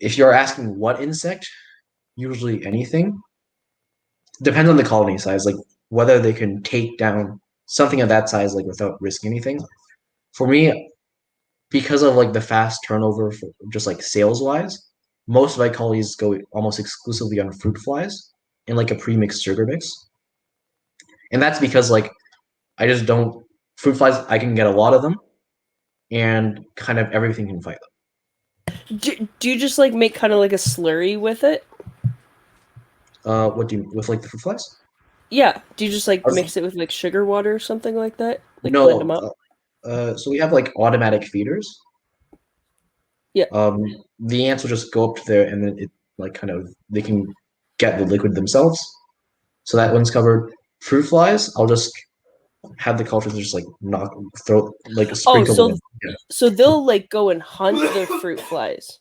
If you're asking what insect, usually anything. Depends on the colony size, like whether they can take down something of that size like without risking anything. For me, because of like the fast turnover for just like sales wise, most of my colonies go almost exclusively on fruit flies and like a pre-mixed sugar mix. And that's because like I just don't fruit flies, I can get a lot of them and kind of everything can fight them. Do you just like make kind of like a slurry with it? What do you with like the fruit flies? Yeah. Do you just like Are- mix it with like sugar water or something like that? Like blend them up? So we have like automatic feeders. Yeah. The ants will just go up to there and then it like kind of they can get the liquid themselves. So that one's covered. Fruit flies, I'll just have the cultures just like throw like a sprinkle them in. Yeah. So they'll like go and hunt the fruit flies.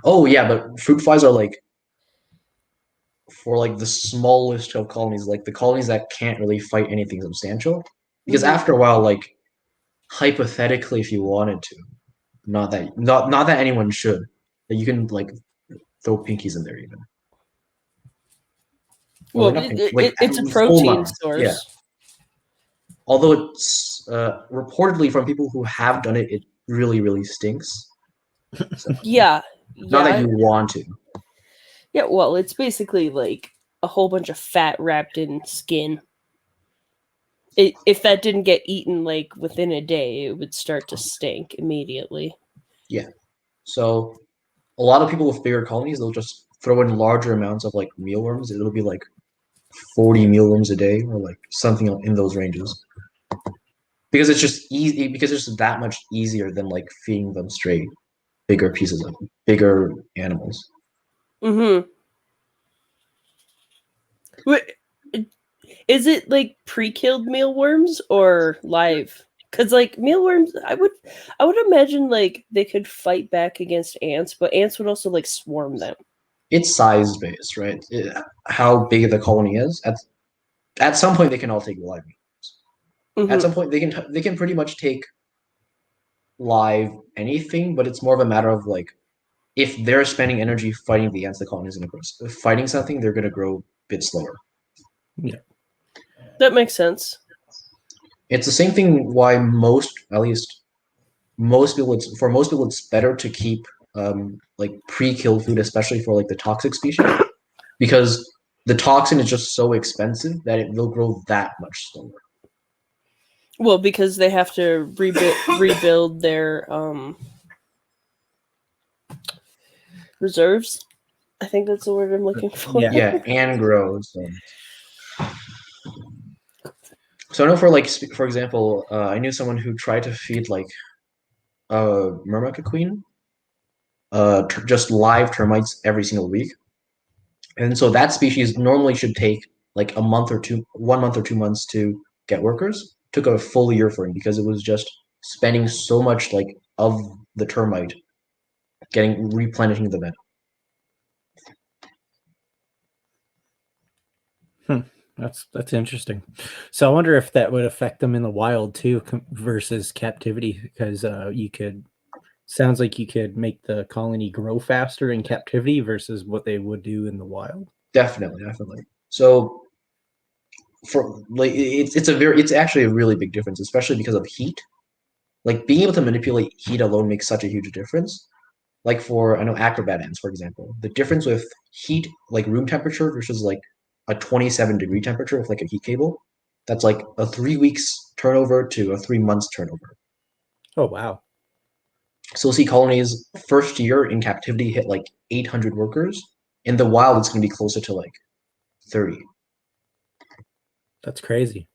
Oh yeah, but fruit flies are like for like the smallest of colonies, like the colonies that can't really fight anything substantial. Because after a while, like hypothetically, if you wanted to, not that anyone should, that you can like throw pinkies in there even. Well, it's a protein source. Yeah. Although it's reportedly from people who have done it, it really, really stinks. So, Yeah. not that you want to. Yeah, well, it's basically like a whole bunch of fat wrapped in skin. If that didn't get eaten like within a day, it would start to stink immediately. Yeah. So a lot of people with bigger colonies, they'll just throw in larger amounts of like mealworms. It'll be like 40 mealworms a day or like something in those ranges. Because it's just easy, because it's just that much easier than like feeding them straight bigger pieces of bigger animals. Mm-hmm. Is it like pre-killed mealworms or live? Because like mealworms, I would imagine like they could fight back against ants, but ants would also like swarm them. It's size based, right? How big the colony is. At some point, they can all take live mealworms. At some point, they can pretty much take live anything, but it's more of a matter of like if they're spending energy fighting the ants, the colony is going to grow. If fighting something, they're going to grow a bit slower. Yeah, that makes sense. It's the same thing. Why at least most people, it's better to keep like pre-killed food, especially for like the toxic species, because the toxin is just so expensive that it will grow that much slower. Well, because they have to rebuild their reserves. I think that's the word I'm looking for. Yeah, and grow. So I know for example, I knew someone who tried to feed like Myrmica queen, just live termites every single week. And so that species normally should take like a month or two, 1 month or 2 months to get workers. Took a full year for him because it was just spending so much like of the termite getting replenishing the bed. That's interesting. So I wonder if that would affect them in the wild too versus captivity, because sounds like you could make the colony grow faster in captivity versus what they would do in the wild. Definitely, definitely. So for like it's actually a really big difference, especially because of heat. Like being able to manipulate heat alone makes such a huge difference. Like for I know acrobat ants, for example, the difference with heat, like room temperature versus like a 27-degree temperature with like a heat cable, that's like a 3 weeks turnover to a 3 months turnover. Oh wow. So we'll see colonies first year in captivity hit like 800 workers. In the wild, it's going to be closer to like 30. That's crazy.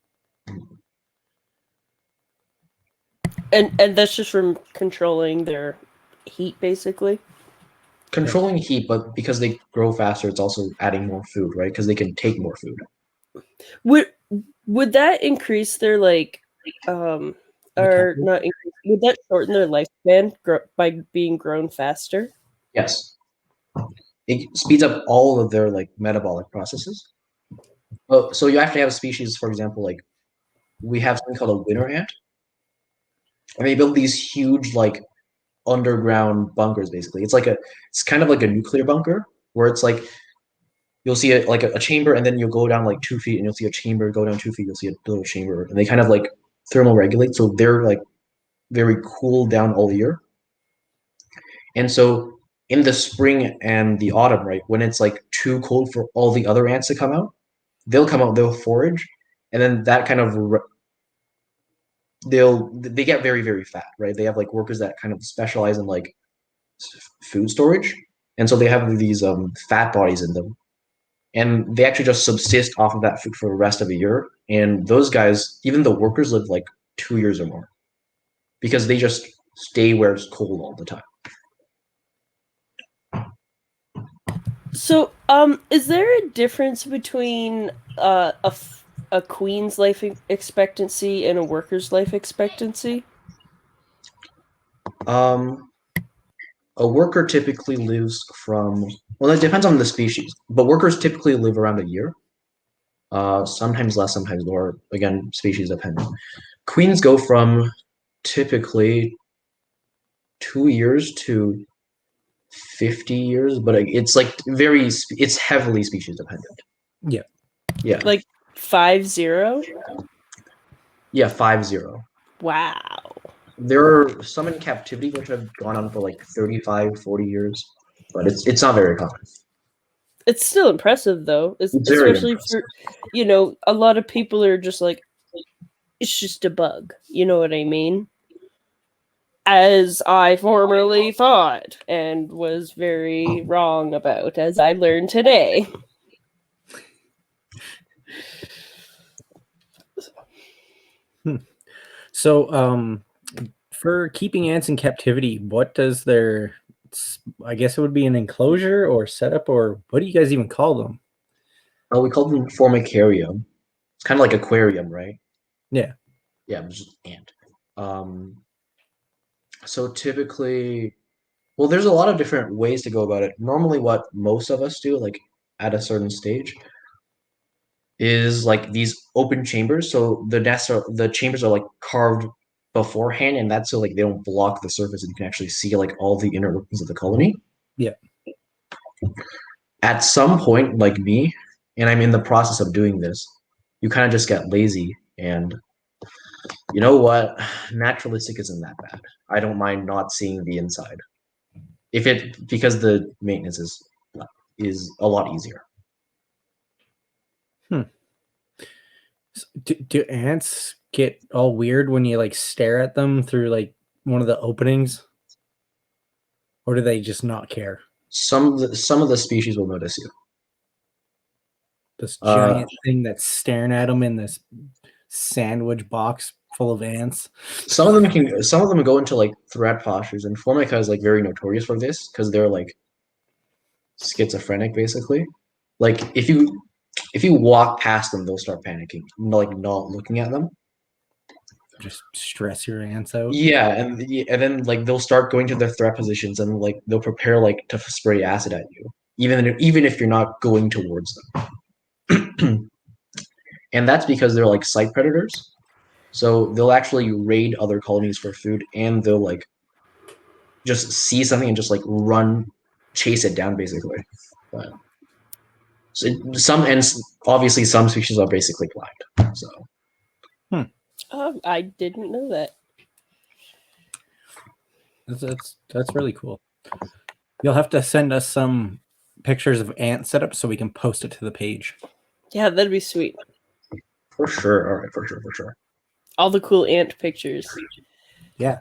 And that's just from controlling their heat, basically. Controlling heat, but because they grow faster, it's also adding more food, right? Because they can take more food. Would that increase their or not increase, would that shorten their lifespan by being grown faster? Yes. It speeds up all of their like metabolic processes. Oh, so you actually have species, for example, like we have something called a winter ant, and they build these huge like underground bunkers. Basically, it's kind of like a nuclear bunker where it's like you'll see it like a chamber, and then you'll go down like 2 feet, and you'll see a chamber. Go down 2 feet, you'll see a little chamber, and they kind of like thermal regulate, so they're like very cool down all year. And so in the spring and the autumn, right, when it's like too cold for all the other ants to come out, they'll forage, and then that kind of they get very very fat, right? They have like workers that kind of specialize in like food storage, and so they have these fat bodies in them, and they actually just subsist off of that food for the rest of the year. And those guys, even the workers, live like 2 years or more because they just stay where it's cold all the time. So, is there a difference between a queen's life expectancy and a worker's life expectancy? A worker typically lives from, well, it depends on the species, but workers typically live around a year. Sometimes less, sometimes more. Again, species dependent. Queens go from typically 2 years to 50 years, but it's like it's heavily species dependent. Yeah. Yeah. Like 50? Yeah, 50. Wow. There are some in captivity which have gone on for like 35, 40 years, but it's not very common. It's still impressive though, especially for, a lot of people are just like, it's just a bug. You know what I mean? As I formerly thought and was very wrong about, as I learned today. So, for keeping ants in captivity, what does I guess it would be an enclosure or setup, or what do you guys even call them? Oh, we call them Formicarium. It's kind of like aquarium, right? Yeah. Yeah, just ant. So typically, well, there's a lot of different ways to go about it. Normally, what most of us do, like at a certain stage, is like these open chambers. So the chambers are like carved beforehand, and that's so like they don't block the surface, and you can actually see like all the inner workings of the colony. Yeah. At some point, like me, and I'm in the process of doing this, you kind of just get lazy, and you know what? Naturalistic isn't that bad. I don't mind not seeing the inside. Because the maintenance is a lot easier. Do ants get all weird when you like stare at them through like one of the openings, or do they just not care? Some of the species will notice you. This giant thing that's staring at them in this sandwich box full of ants. Some of them go into like threat postures, and Formica is like very notorious for this because they're like schizophrenic basically. Like if you walk past them, they'll start panicking, like not looking at them. Just stress your ants out. Yeah, and then like they'll start going to their threat positions, and like they'll prepare like to spray acid at you, even if you're not going towards them. And that's because they're like site predators. So they'll actually raid other colonies for food, and they'll like just see something and just like run, chase it down, basically. But so obviously some species are basically blind. So I didn't know that. That's really cool. You'll have to send us some pictures of ant setup so we can post it to the page. Yeah, that'd be sweet. for sure. All right, for sure. All the cool ant pictures. Yeah.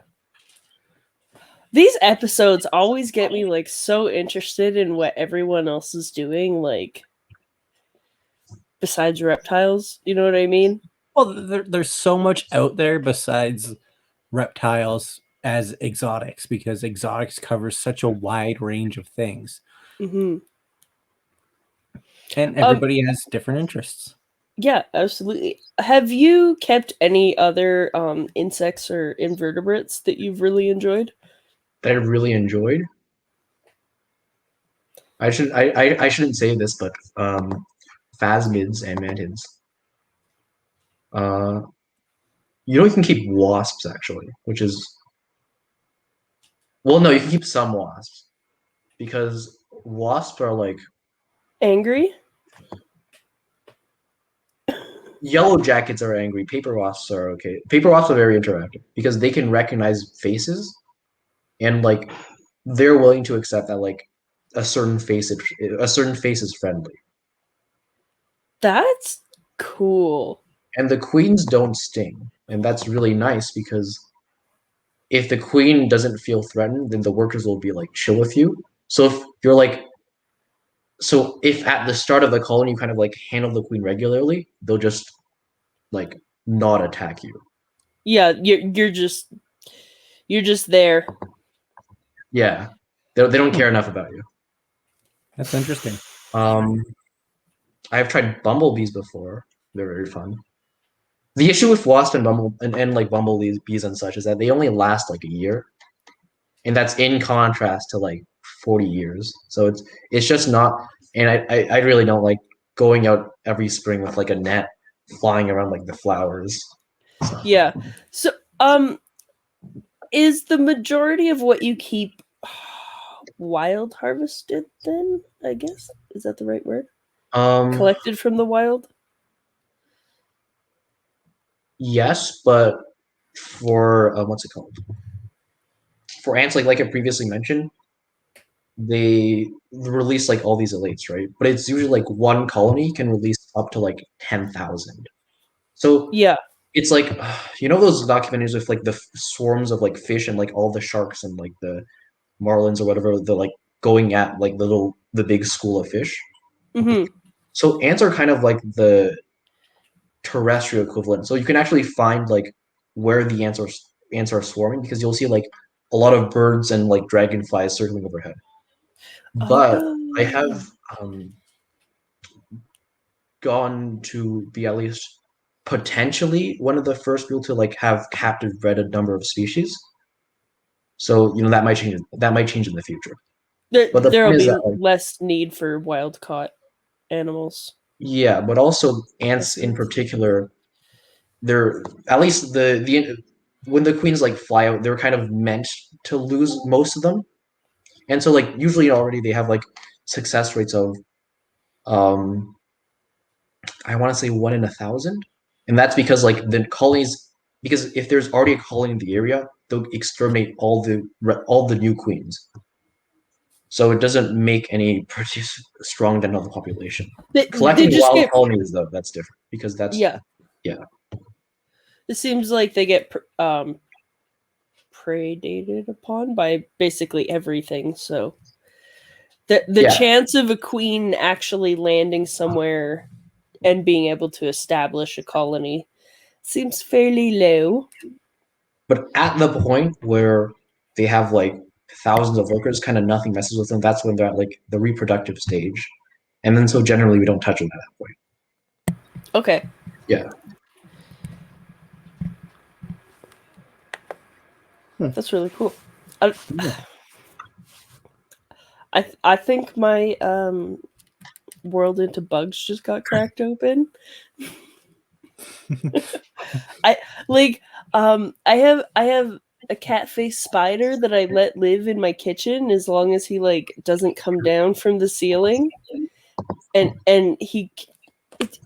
These episodes always get me like so interested in what everyone else is doing, like besides reptiles. You know what I mean? Well, there's so much out there besides reptiles as exotics, because exotics covers such a wide range of things. Mm-hmm. And everybody has different interests. Yeah, absolutely. Have you kept any other insects or invertebrates that you've really enjoyed? That I really enjoyed. I shouldn't say this, but phasmids and mantids. You can keep wasps actually, which is no, you can keep some wasps because wasps are like Angry? yellow jackets are angry. Paper wasps are okay. Paper wasps are very interactive because they can recognize faces, and like they're willing to accept that like a certain face is friendly. That's cool. And the queens don't sting, and that's really nice because if the queen doesn't feel threatened, then the workers will be like chill with you. So if at the start of the colony you kind of like handle the queen regularly, they'll just like not attack you. Yeah, you're just there. Yeah, they don't care enough about you. That's interesting. I've tried bumblebees before. They're very fun. The issue with wasp and like bumblebees and such is that they only last like a year, and that's in contrast to like 40 years. So it's just not. And I really don't like going out every spring with like a net flying around like the flowers. So. Yeah. So is the majority of what you keep wild harvested then, I guess? Is that the right word? Collected from the wild? Yes, but for what's it called? For ants, like I previously mentioned, they release like all these elates, right? But it's usually like one colony can release up to like 10,000. So yeah, it's like those documentaries with like the swarms of like fish and like all the sharks and like the marlins or whatever, they're like going at like the big school of fish. Mm-hmm. So ants are kind of like the terrestrial equivalent. So you can actually find like where the ants are swarming because you'll see like a lot of birds and like dragonflies circling overhead. But I have gone to be at least potentially one of the first people to like have captive bred a number of species. So that might change. That might change in the future. But there will be less need for wild caught animals. Yeah, but also ants in particular, they're at least the when the queens like fly out, they're kind of meant to lose most of them, and so like usually already they have like success rates of I want to say 1 in 1,000, and that's because like the colonies, because if there's already a colony in the area, they'll exterminate all the new queens. So it doesn't make any pretty strong than another population. Collecting wild colonies though, that's different because that's yeah. It seems like they get predated upon by basically everything. So the chance of a queen actually landing somewhere and being able to establish a colony Seems fairly low. But at the point where they have like thousands of workers, kind of nothing messes with them. That's when they're at like the reproductive stage, and then so generally we don't touch them at that point. Okay. Yeah. That's really cool. I think my world into bugs just got cracked open. I have a cat-faced spider that I let live in my kitchen as long as he like doesn't come down from the ceiling, and he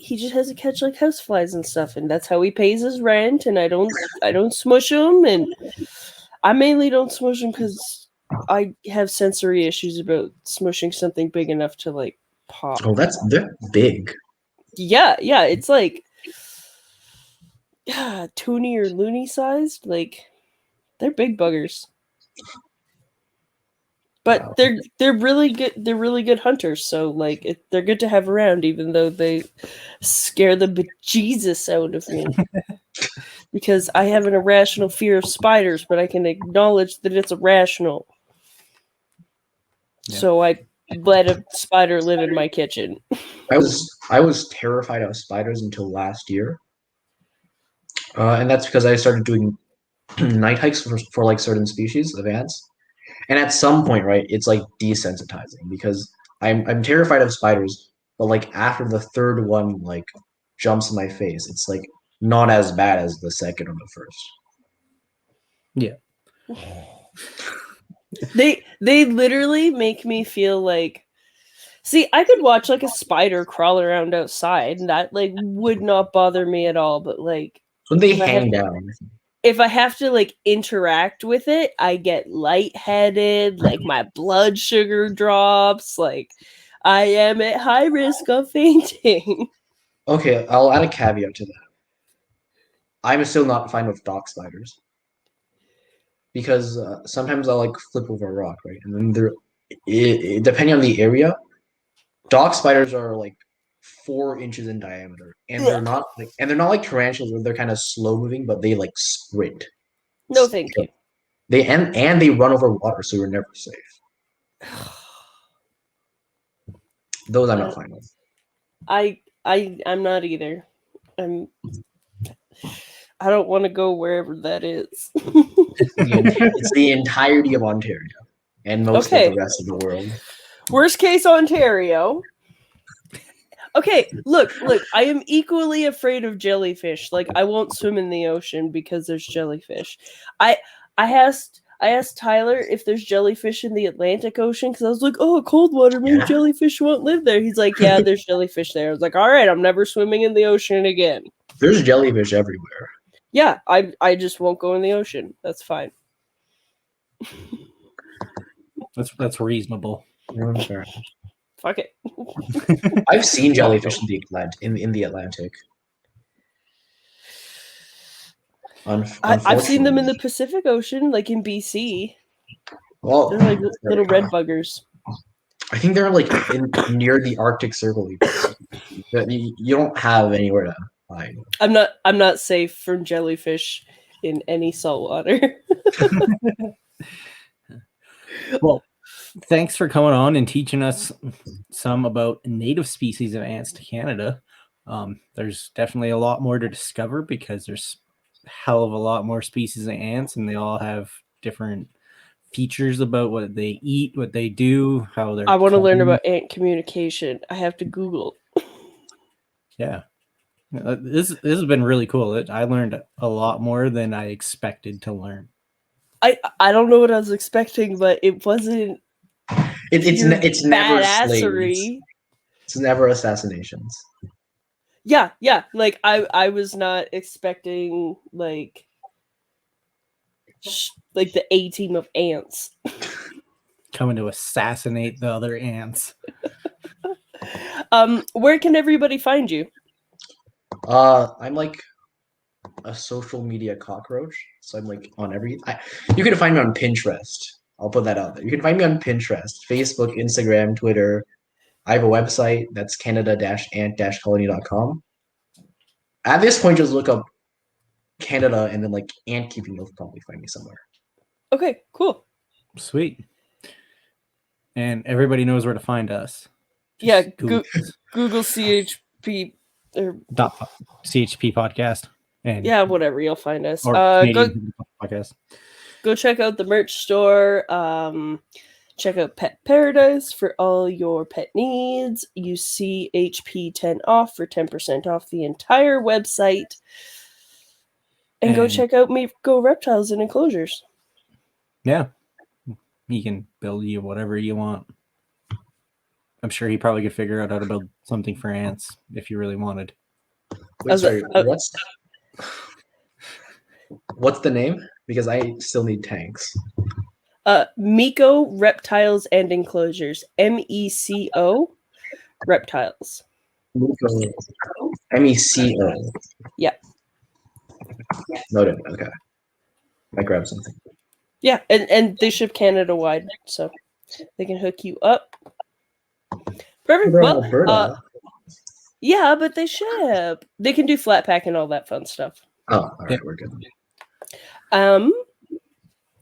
just has to catch like houseflies and stuff, and that's how he pays his rent. And I don't smush him, and I mainly don't smush him because I have sensory issues about smushing something big enough to like pop. Oh, they're big. Yeah, it's like toony or loony sized. Like they're big buggers. But Wow. they're really good. They're really good hunters. So like they're good to have around, even though they scare the bejesus out of me. Because I have an irrational fear of spiders, but I can acknowledge that it's irrational. Yeah. So I let a spider live in my kitchen. I was terrified of spiders until last year, and that's because I started doing night hikes for like certain species of ants. And at some point, right, it's like desensitizing because I'm terrified of spiders, but like after the third one like jumps in my face, it's like not as bad as the second or the first. Yeah. They literally make me feel like, see, I could watch like a spider crawl around outside and that like would not bother me at all, but like When they if I hang down. if I have to like interact with it, I get lightheaded, like my blood sugar drops, like I am at high risk of fainting. Okay, I'll add a caveat to that. I'm still not fine with dock spiders because sometimes I'll like flip over a rock, right, and then depending on the area, dock spiders are like 4 inches in diameter, and they're not like tarantulas where they're kind of slow moving, but they like sprint. No, thank you. They and they run over water, so you're never safe. Those I'm not fine with. I'm not either. I don't want to go wherever that is. It's the entirety of Ontario and most of the rest of the world. Worst case, Ontario. Okay, look, I am equally afraid of jellyfish. Like, I won't swim in the ocean because there's jellyfish. I asked Tyler if there's jellyfish in the Atlantic Ocean because I was like, oh, cold water, maybe jellyfish won't live there. He's like, yeah, there's jellyfish there. I was like, all right, I'm never swimming in the ocean again. There's jellyfish everywhere. Yeah, I just won't go in the ocean. That's fine. That's reasonable. Fuck it. I've seen jellyfish in the Atlantic. I've seen them in the Pacific Ocean, like in BC. Well, they're like little red buggers. I think they're like near the Arctic Circle. You don't have anywhere to hide. I'm not safe from jellyfish in any salt water. Well, thanks for coming on and teaching us some about native species of ants to Canada. There's definitely a lot more to discover because there's a hell of a lot more species of ants, and they all have different features about what they eat, what they do, how they're. I want to learn about ant communication. I have to Google. Yeah. This has been really cool. I learned a lot more than I expected to learn. I don't know what I was expecting, but it wasn't. It's never badassery. slaves. It's never assassinations. Yeah. Like I was not expecting like the A team of ants coming to assassinate the other ants. Where can everybody find you? I'm like a social media cockroach, so I'm like on you can find me on Pinterest. I'll put that out there. You can find me on Pinterest, Facebook, Instagram, Twitter. I have a website that's canada-ant-colony.com. At this point, just look up Canada and then like ant keeping, you'll probably find me somewhere. Okay, cool. Sweet. And everybody knows where to find us. Yeah, Just Google Google CHP or CHP podcast. And yeah, whatever, you'll find us. or Go Canadian podcast. go check out the merch store. Check out Pet Paradise for all your pet needs. Use CHP10 off for 10% off the entire website. And go And- check out Me Go Reptiles and Enclosures. Yeah. He can build you whatever you want. I'm sure he probably could figure out how to build something for ants if you really wanted. Wait, sorry, what's the name? Because I still need tanks. Meco Reptiles and Enclosures. MECO Reptiles. MECO. Yeah. Noted. Okay. I grabbed something. Yeah, and they ship Canada wide, so they can hook you up. Perfect. They're in Well, Alberta. yeah, but they ship. They can do flat pack and all that fun stuff. Oh, all right, we're good.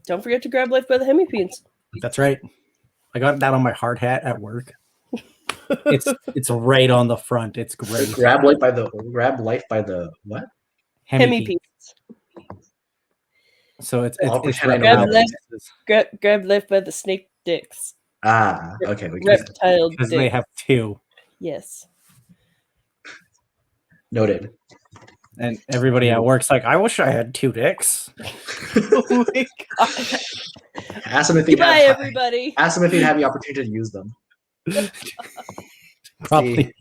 Don't forget to grab Life by the Hemipenes. That's right. I got that on my hard hat at work. It's right on the front. It's great. Grab life by the what? Hemipenes. So it's I'll it's pretend I know Grab that. grab Life by the Snake Dicks. Ah, okay. Reptile because dicks. they have two. Yes. Noted. And everybody at work's like, I wish I had two dicks. Oh my god. Ask them if they Goodbye, everybody. Ask them if they'd have the opportunity to use them. Probably.